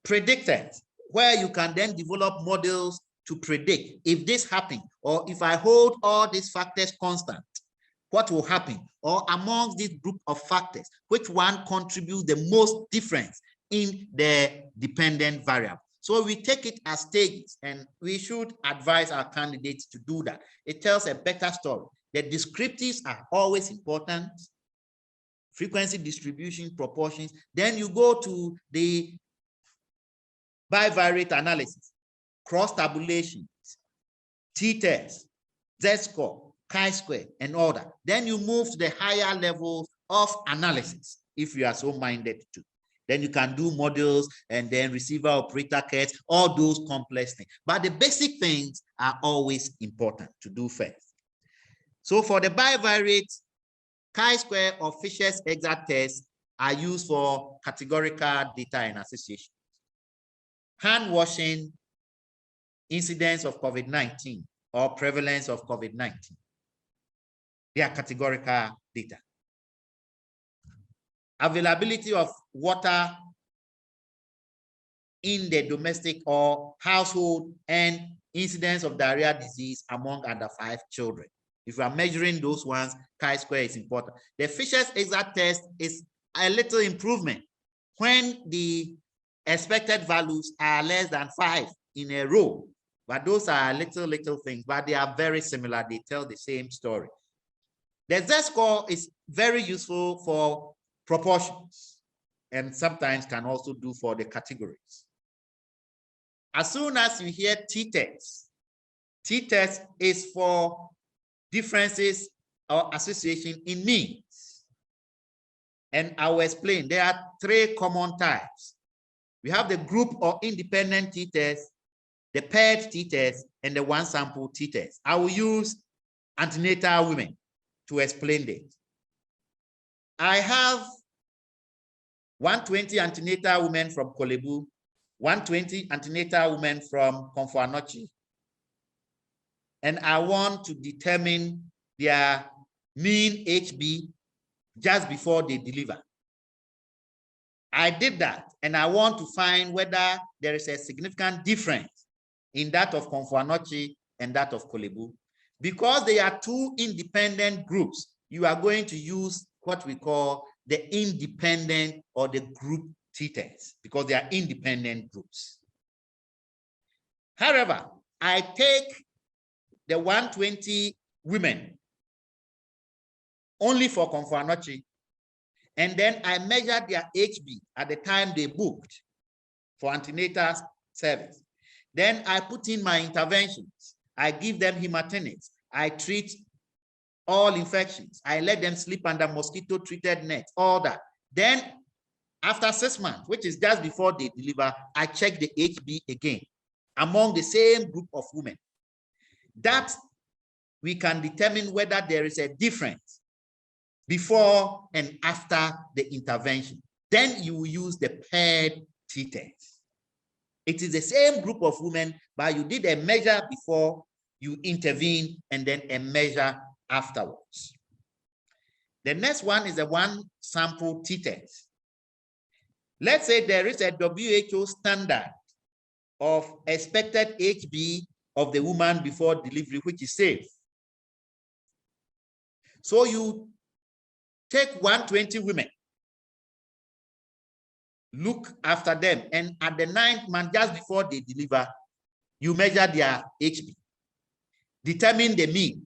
predictors, where you can then develop models to predict if this happens, or if I hold all these factors constant, what will happen? Or amongst this group of factors, which one contributes the most difference in the dependent variable? So we take it as stages, and we should advise our candidates to do that. It tells a better story. The descriptives are always important. Frequency distribution, proportions. Then you go to the bivariate analysis, cross tabulations, t-test, z-score, chi-square, and all that. Then you move to the higher levels of analysis, if you are so minded to. Then you can do models and then receiver operator curves, all those complex things. But the basic things are always important to do first. So for the bivariate, chi-square or Fisher's exact tests are used for categorical data and association. Hand washing, incidence of COVID-19 or prevalence of COVID-19. They are categorical data. Availability of water in the domestic or household and incidence of diarrhea disease among under 5 children. If you are measuring those ones, chi-square is important. The Fisher's exact test is a little improvement when the expected values are less than 5 in a row. But those are little things, but they are very similar. They tell the same story. The z-score is very useful for proportions and sometimes can also do for the categories. As soon as you hear t-test, t-test is for differences or association in means. And I will explain. There are 3 common types. We have the group or independent t-test, the paired t-test, and the one sample t-test. I will use antenatal women to explain this. I have 120 antenatal women from Kolebu, 120 antenatal women from Konfuanochi, and I want to determine their mean HB just before they deliver. I did that, and I want to find whether there is a significant difference in that of Konfuanochi and that of Kolebu. Because they are 2 independent groups, you are going to use what we call the independent or the group t-test, because they are independent groups. However, I take the 120 women only for Konfuanochi, and then I measure their HB at the time they booked for antenatal service. Then I put in my interventions. I give them hematinics. I treat all infections. I let them sleep under mosquito-treated nets, all that. Then after 6 months, which is just before they deliver, I check the HB again among the same group of women. That we can determine whether there is a difference before and after the intervention. Then you will use the paired t-test. It is the same group of women, but you did a measure before you intervene and then a measure afterwards. The next one is the one sample t-test. Let's say there is a WHO standard of expected HB of the woman before delivery, which is safe. So you take 120 women, look after them, and at the 9th month, just before they deliver, you measure their HB, determine the mean,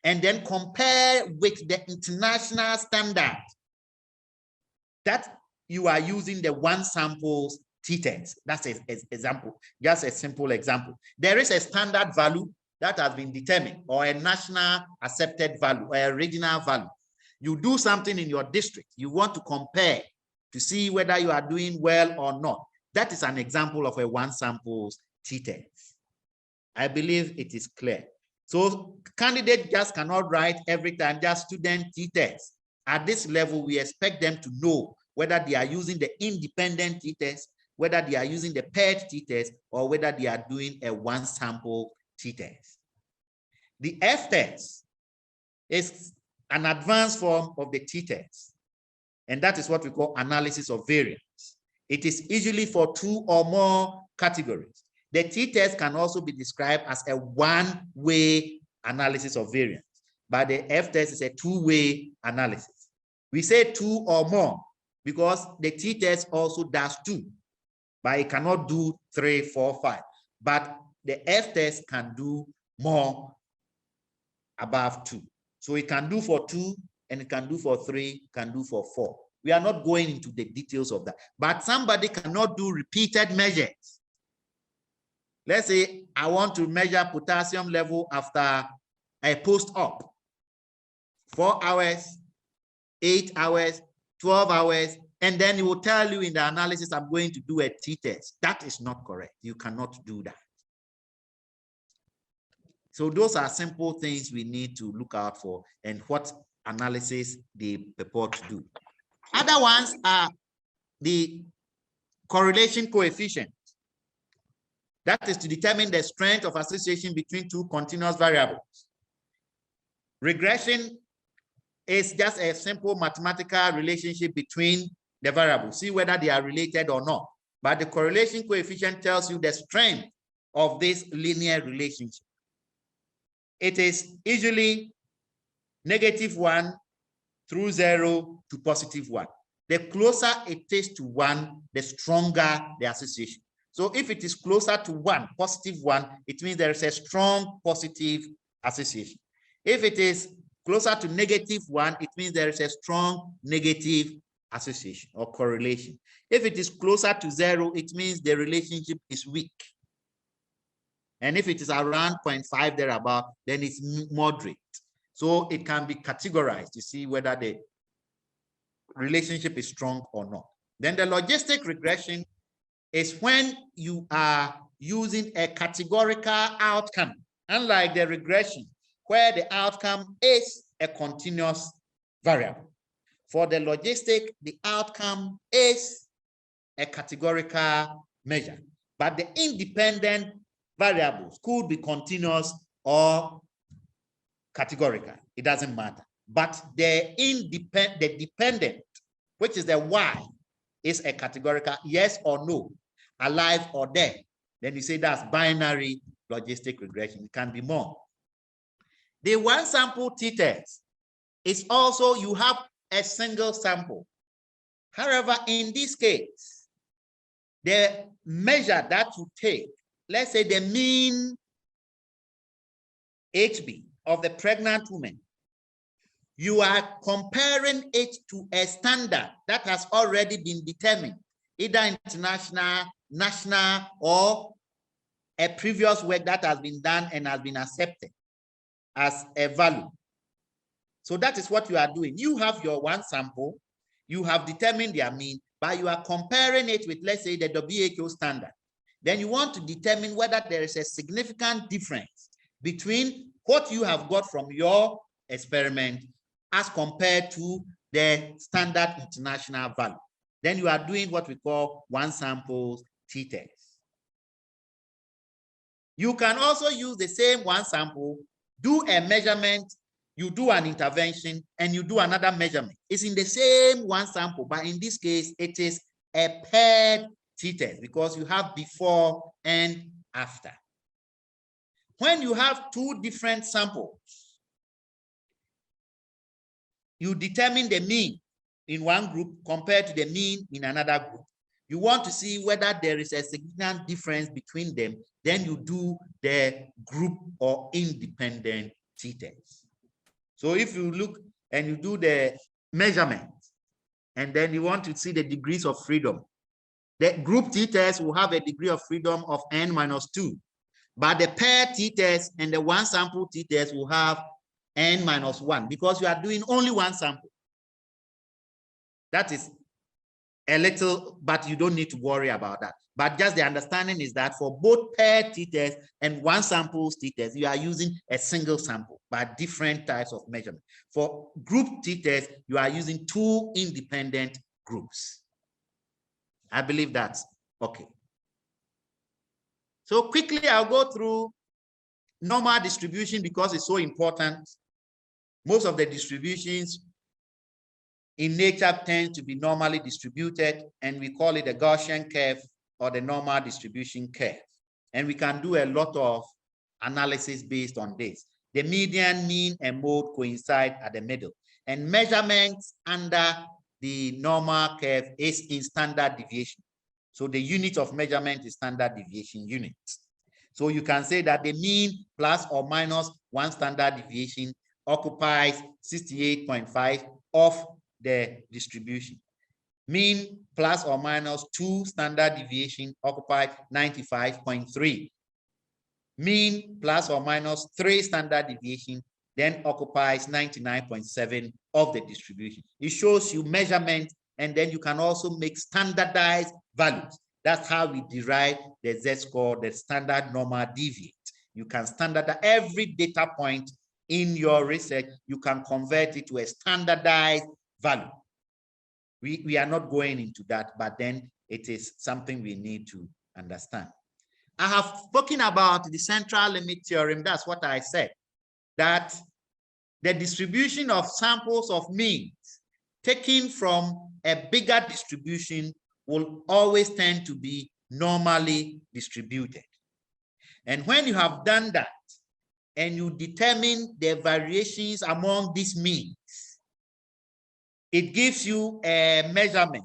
and then compare with the international standard that you are using the one samples t-test. That's an example, just a simple example. There is a standard value that has been determined, or a national accepted value, or a regional value. You do something in your district, you want to compare to see whether you are doing well or not. That is an example of a one samples t-test. I believe it is clear. So candidate just cannot write every time just student t-test. At this level, we expect them to know whether they are using the independent t-test, whether they are using the paired t-test, or whether they are doing a one sample t-test. The F-test is an advanced form of the t-test, and that is what we call analysis of variance. It is usually for 2 or more categories. The t-test can also be described as a one-way analysis of variance, but the F-test is a two-way analysis. We say 2 or more because the t-test also does 2, but it cannot do 3, 4, 5. But the F-test can do more above 2. So it can do for 2, and it can do for 3, can do for 4. We are not going into the details of that. But somebody cannot do repeated measures. Let's say I want to measure potassium level after a post-op. 4 hours, 8 hours, 12 hours, and then it will tell you in the analysis, I'm going to do a t-test. That is not correct. You cannot do that. So those are simple things we need to look out for and what analysis they purport to do. Other ones are the correlation coefficient. That is to determine the strength of association between two continuous variables. Regression is just a simple mathematical relationship between the variables, see whether they are related or not. But the correlation coefficient tells you the strength of this linear relationship. It is usually -1 through 0 to +1. The closer it is to 1, the stronger the association. So if it is closer to 1, +1, it means there is a strong positive association. If it is closer to -1, it means there is a strong negative association or correlation. If it is closer to 0, it means the relationship is weak. And if it is around 0.5 thereabout, then it's moderate. So it can be categorized to see whether the relationship is strong or not. Then the logistic regression is when you are using a categorical outcome, unlike the regression, where the outcome is a continuous variable. For the logistic, the outcome is a categorical measure, but the independent variables could be continuous or categorical. It doesn't matter. But the dependent, which is the Y, is a categorical yes or no, alive or dead. Then you say that's binary logistic regression. It can be more. The one sample t-test is also you have a single sample. However, in this case, the measure that you take, let's say the mean HB of the pregnant woman, you are comparing it to a standard that has already been determined, either international, national, or a previous work that has been done and has been accepted as a value. So that is what you are doing. You have your one sample, you have determined their mean, but you are comparing it with, let's say, the WHO standard. Then you want to determine whether there is a significant difference between what you have got from your experiment as compared to the standard international value. Then you are doing what we call one sample t-test. You can also use the same one sample, do a measurement, you do an intervention, and you do another measurement. It's in the same one sample, but in this case, it is a paired t-test because you have before and after. When you have two different samples, you determine the mean in one group compared to the mean in another group. You want to see whether there is a significant difference between them, then you do the group or independent t-test. So if you look and you do the measurement, and then you want to see the degrees of freedom, the group t-test will have a degree of freedom of n-2, but the pair t-test and the one sample t-test will have n-1 because you are doing only one sample. That is a little, but you don't need to worry about that. But just the understanding is that for both pair t-test and one sample t-test, you are using a single sample, but different types of measurement. For group t-test, you are using two independent groups. I believe that's okay. So quickly, I'll go through normal distribution because it's so important. Most of the distributions in nature tend to be normally distributed, and we call it the Gaussian curve or the normal distribution curve. And we can do a lot of analysis based on this. The median, mean, and mode coincide at the middle. And measurements under the normal curve is in standard deviation. So the unit of measurement is standard deviation unit. So you can say that the mean plus or minus one standard deviation occupies 68.5 of the distribution. Mean plus or minus 2 standard deviation occupies 95.3. Mean plus or minus 3 standard deviation then occupies 99.7 of the distribution. It shows you measurement, and then you can also make standardized values. That's how we derive the z-score, the standard normal deviate. You can standardize every data point in your research. You can convert it to a standardized value. We are not going into that, but then it is something we need to understand. I have spoken about the central limit theorem. That's what I said, that the distribution of samples of means taken from a bigger distribution will always tend to be normally distributed. And when you have done that and you determine the variations among these means, it gives you a measurement,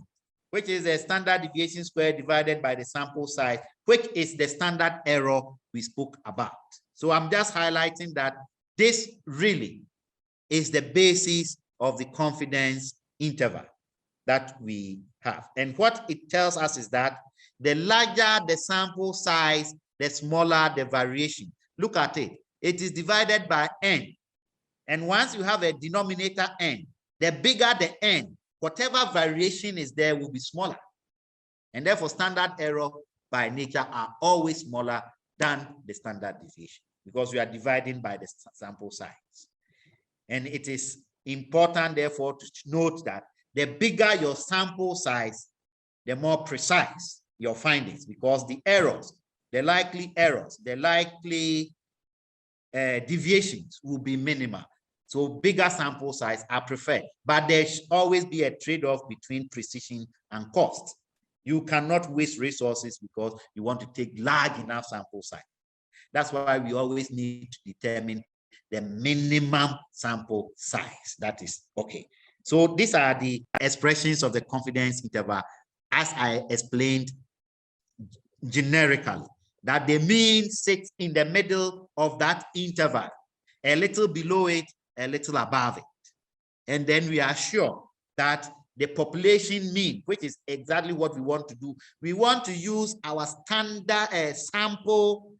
which is a standard deviation squared divided by the sample size, which is the standard error we spoke about. So I'm just highlighting that this really is the basis of the confidence interval that we have. And what it tells us is that the larger the sample size, the smaller the variation. Look at it. It is divided by n. And once you have a denominator n, the bigger the n, whatever variation is there will be smaller. And therefore, standard error by nature are always smaller than the standard deviation because we are dividing by the sample size. And it is important, therefore, to note that the bigger your sample size, the more precise your findings, because the errors, the likely errors, the likely deviations will be minimal. So bigger sample size are preferred, but there should always be a trade-off between precision and cost. You cannot waste resources because you want to take large enough sample size. That's why we always need to determine the minimum sample size. That is okay. So these are the expressions of the confidence interval as I explained generically, that the mean sits in the middle of that interval, a little below it, a little above it. And then we are sure that the population mean, which is exactly what we want to do, we want to use our standard sample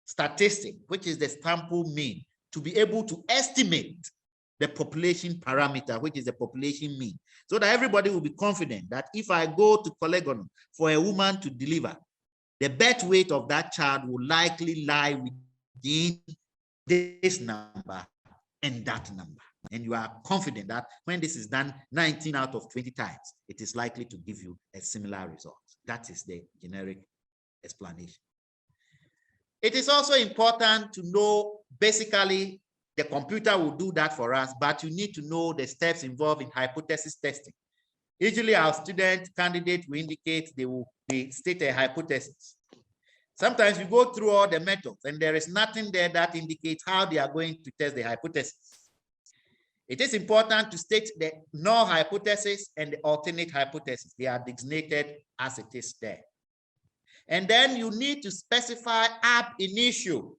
statistic, which is the sample mean, to be able to estimate the population parameter, which is the population mean, so that everybody will be confident that if I go to Polygon for a woman to deliver, the birth weight of that child will likely lie within this number and that number. And you are confident that when this is done 19 out of 20 times, it is likely to give you a similar result. That is the generic explanation. It is also important to know, basically, the computer will do that for us, but you need to know the steps involved in hypothesis testing. Usually our student candidate will indicate they state a hypothesis. Sometimes you go through all the methods and there is nothing there that indicates how they are going to test the hypothesis. It is important to state the null hypothesis and the alternate hypothesis. They are designated as it is there. And then you need to specify ab initio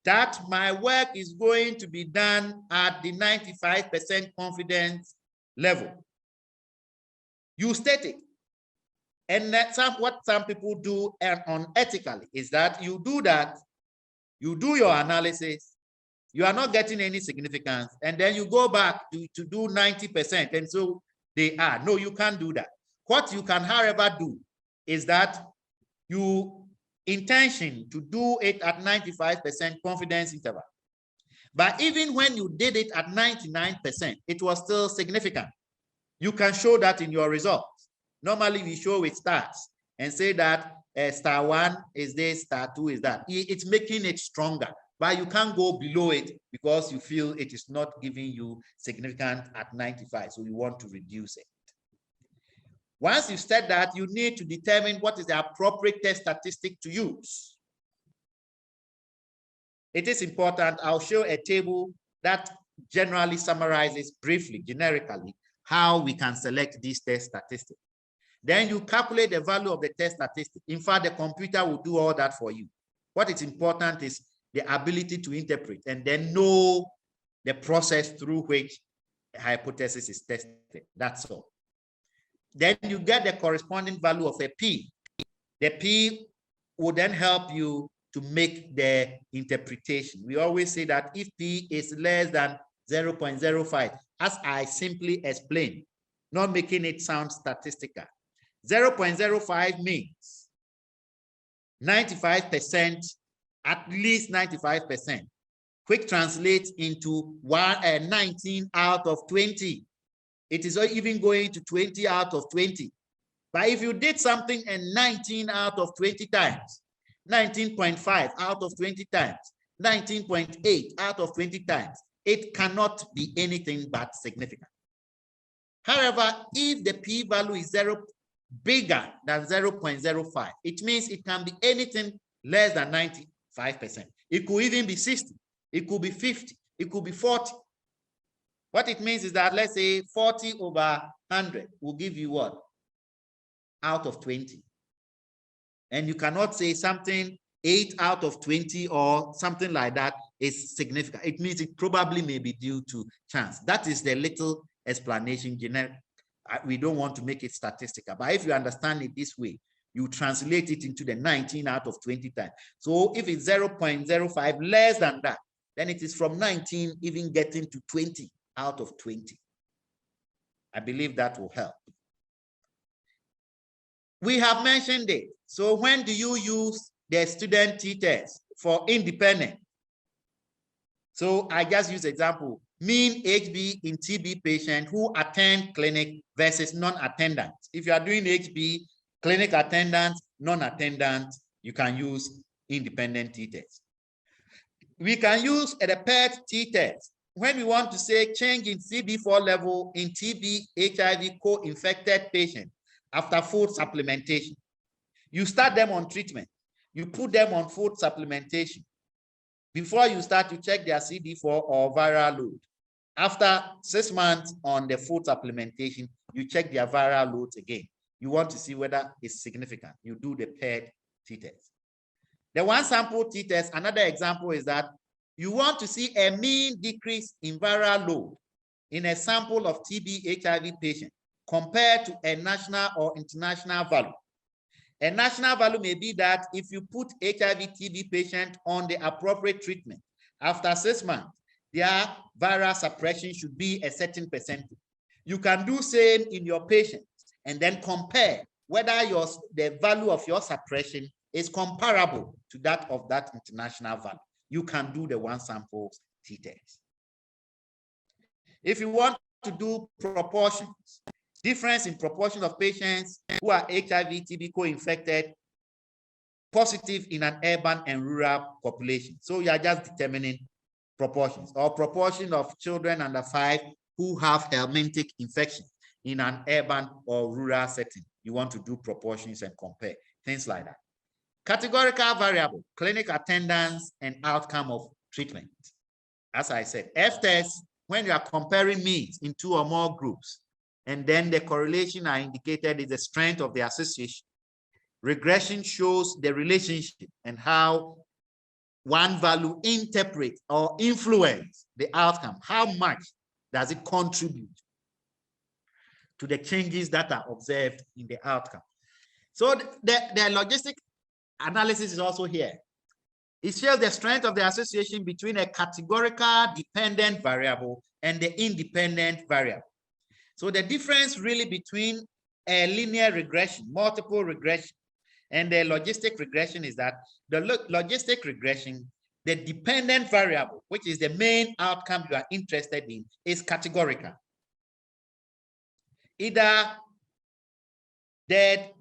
that my work is going to be done at the 95% confidence level. You state it. And that's what some people do unethically is that you do that, you do your analysis, you are not getting any significance, and then you go back to do 90%, and so they are. No, you can't do that. What you can, however, do is that you intention to do it at 95% confidence interval. But even when you did it at 99%, it was still significant. You can show that in your results. Normally, we show with stars and say that star 1 is this, star 2 is that. It's making it stronger, but you can't go below it because you feel it is not giving you significant at 95, so you want to reduce it. Once you've said that, you need to determine what is the appropriate test statistic to use. It is important. I'll show a table that generally summarizes briefly, generically, how we can select these test statistics. Then you calculate the value of the test statistic. In fact, the computer will do all that for you. What is important is the ability to interpret and then know the process through which a hypothesis is tested. That's all. Then you get the corresponding value of a P. The P will then help you to make the interpretation. We always say that if P is less than 0.05, as I simply explained, not making it sound statistical, 0.05 means 95%, at least 95%, which translates into 19 out of 20. It is even going to 20 out of 20. But if you did something and 19 out of 20 times, 19.5 out of 20 times, 19.8 out of 20 times, it cannot be anything but significant. However, if the p-value is bigger than 0.05, it means it can be anything less than 95%. It could even be 60, it could be 50, it could be 40. What it means is that, let's say 40 over 100 will give you what? Out of 20. And you cannot say something 8 out of 20 or something like that is significant. It means it probably may be due to chance. That is the little explanation generic. We don't want to make it statistical, but if you understand it this way, you translate it into the 19 out of 20 times. So if it's 0.05 less than that, then it is from 19 even getting to 20 out of 20. I believe that will help. We have mentioned it. So when do you use the student t-test for independent? So I just use example, mean HB in TB patient who attend clinic versus non-attendant. If you are doing HB, clinic attendant, non-attendant, you can use independent t-test. We can use a paired t-test when we want to say change in CD4 level in TB, HIV co-infected patient after food supplementation. You start them on treatment. You put them on food supplementation. Before you start, you check their CD4 or viral load. After 6 months on the food supplementation, you check their viral loads again. You want to see whether it's significant. You do the paired t-test. The one sample t-test, another example is that you want to see a mean decrease in viral load in a sample of TB HIV patient compared to a national or international value. A national value may be that if you put HIV/TB patient on the appropriate treatment, after 6 months, their viral suppression should be a certain percentage. You can do same in your patients and then compare whether the value of your suppression is comparable to that of that international value. You can do the one sample t-test. If you want to do proportions, difference in proportion of patients who are HIV/TB co-infected positive in an urban and rural population. So you are just determining proportions, or proportion of children under 5 who have helminthic infection in an urban or rural setting. You want to do proportions and compare, things like that. Categorical variable, clinic attendance and outcome of treatment. As I said, F-test, when you are comparing means in 2 or more groups, and then the correlation are indicated is the strength of the association. Regression shows the relationship and how one value interprets or influence the outcome. How much does it contribute to the changes that are observed in the outcome? So the logistic analysis is also here. It shows the strength of the association between a categorical dependent variable and the independent variable. So the difference really between a linear regression, multiple regression, and the logistic regression is that the logistic regression, the dependent variable, which is the main outcome you are interested in, is categorical. Either dead,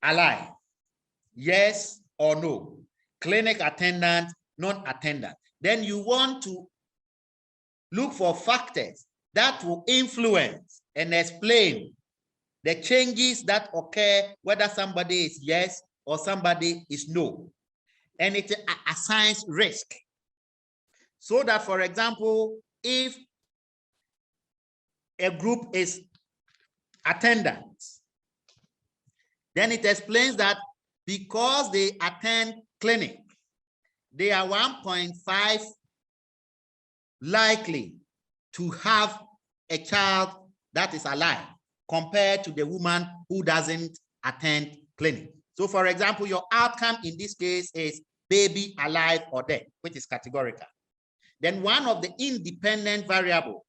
alive, yes or no, clinic attendant, non-attendant. Then you want to look for factors that will influence and explain the changes that occur, whether somebody is yes or somebody is no. And it assigns risk. So that, for example, if a group is attendants, then it explains that because they attend clinic, they are 1.5 likely to have a child that is alive compared to the woman who doesn't attend clinic. So for example, your outcome in this case is baby alive or dead, which is categorical. Then one of the independent variables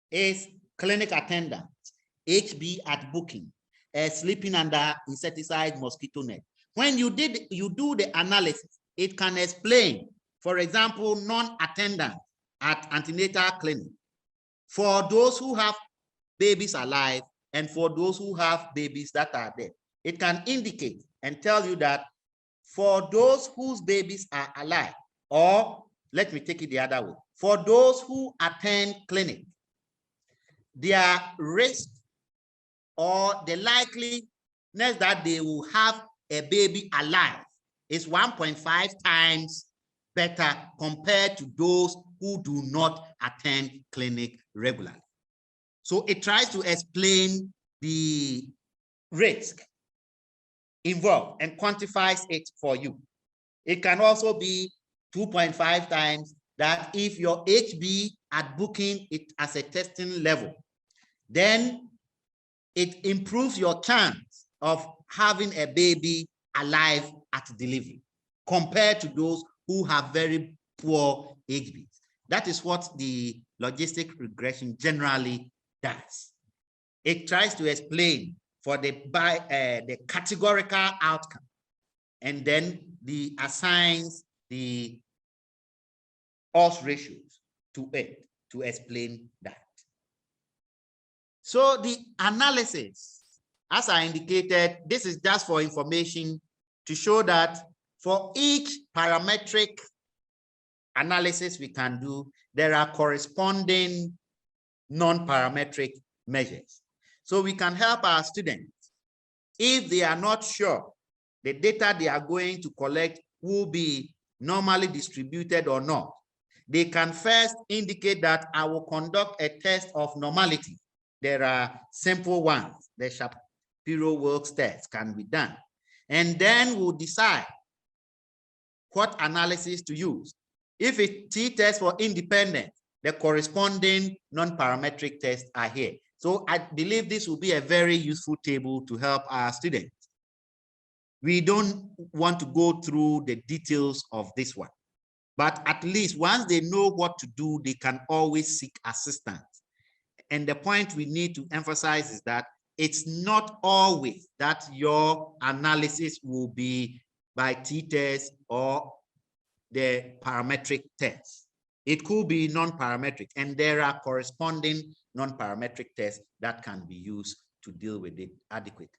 is clinic attendance, HB at booking, sleeping under insecticide mosquito net. When you do the analysis, it can explain, for example, non-attendance at antenatal clinic for those who have babies alive and for those who have babies that are dead. It can indicate and tell you that for those whose babies are alive, or let me take it the other way, for those who attend clinic, their risk or the likeliness that they will have a baby alive is 1.5 times better compared to those who do not attend clinic regularly. So it tries to explain the risk involved and quantifies it for you. It can also be 2.5 times that if your HB at booking it as a testing level, then it improves your chance of having a baby alive at delivery compared to those who have very poor HBs. That is what the logistic regression generally does. It tries to explain for the categorical outcome, and then assigns the odds ratios to it to explain that. So the analysis, as I indicated, this is just for information to show that for each parametric analysis we can do, there are corresponding non-parametric measures. So we can help our students if they are not sure the data they are going to collect will be normally distributed or not. They can first indicate that I will conduct a test of normality. There are simple ones. The Shapiro-Wilks test can be done. And then we'll decide what analysis to use. If it's t-test for independent, the corresponding non-parametric tests are here. So I believe this will be a very useful table to help our students. We don't want to go through the details of this one, but at least once they know what to do, they can always seek assistance. And the point we need to emphasize is that it's not always that your analysis will be by t-test or the parametric test. It could be non-parametric, and there are corresponding non-parametric tests that can be used to deal with it adequately.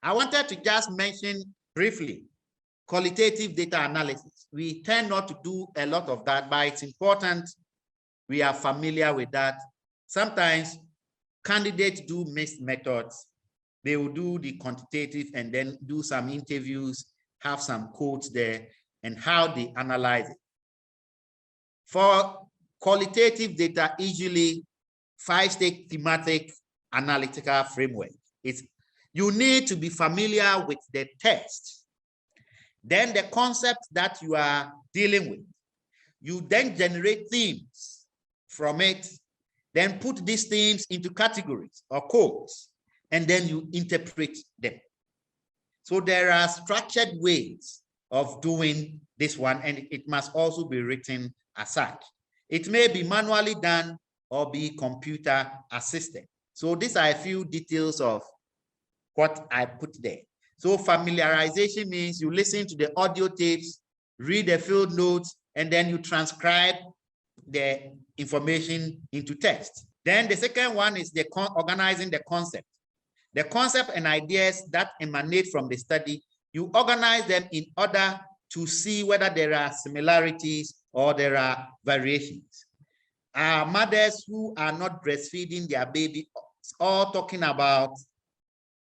I wanted to just mention briefly qualitative data analysis. We tend not to do a lot of that, but it's important we are familiar with that. Sometimes candidates do mixed methods. They will do the quantitative and then do some interviews, have some quotes there, and how they analyze it. For qualitative data, usually 5-stage thematic analytical framework. You need to be familiar with the text, then the concept that you are dealing with. You then generate themes from it, then put these themes into categories or codes, and then you interpret them. So there are structured ways of doing this one, and it must also be written as such. It may be manually done or be computer assisted. So these are a few details of what I put there. So familiarization means you listen to the audio tapes, read the field notes, and then you transcribe the information into text. Then the second one is the organizing the concept. The concept and ideas that emanate from the study, you organize them in order to see whether there are similarities or there are variations. Mothers who are not breastfeeding their baby, all talking about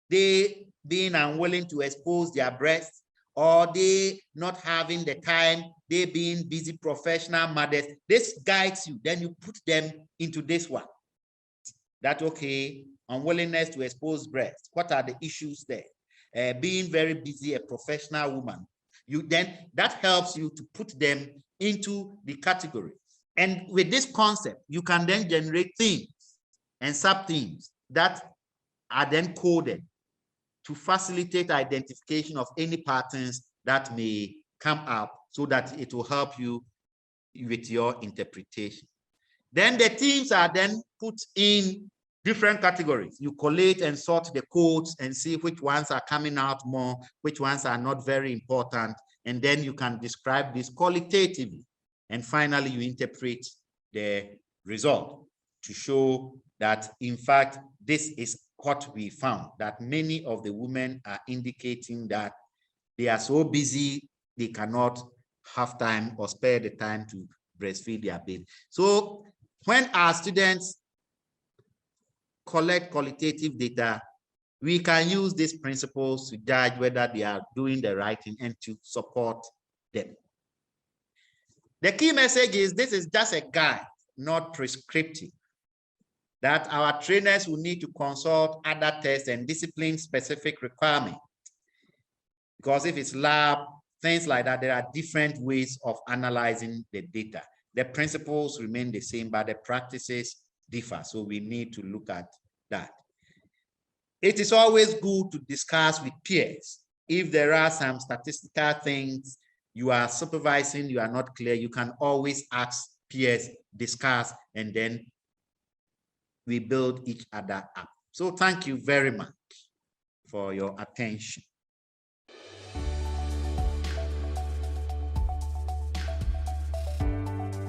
they being unwilling to expose their breasts, or they not having the time, they being busy professional mothers. This guides you, then you put them into this one. That, okay, unwillingness to expose breasts. What are the issues there? Being very busy, a professional woman. That helps you to put them into the categories. And with this concept, you can then generate themes and sub-themes that are then coded to facilitate identification of any patterns that may come up so that it will help you with your interpretation. Then the themes are then put in different categories. You collate and sort the codes and see which ones are coming out more, which ones are not very important, and then you can describe this qualitatively. And finally, you interpret the result to show that, in fact, this is what we found, that many of the women are indicating that they are so busy, they cannot have time or spare the time to breastfeed their baby. So when our students collect qualitative data, we can use these principles to judge whether they are doing the right thing and to support them. The key message is this is just a guide, not prescriptive, that our trainers will need to consult other tests and discipline-specific requirements. Because if it's lab, things like that, there are different ways of analyzing the data. The principles remain the same, but the practices differ. So we need to look at that. It is always good to discuss with peers. If there are some statistical things you are supervising, you are not clear, you can always ask peers, discuss, and then we build each other up. So thank you very much for your attention.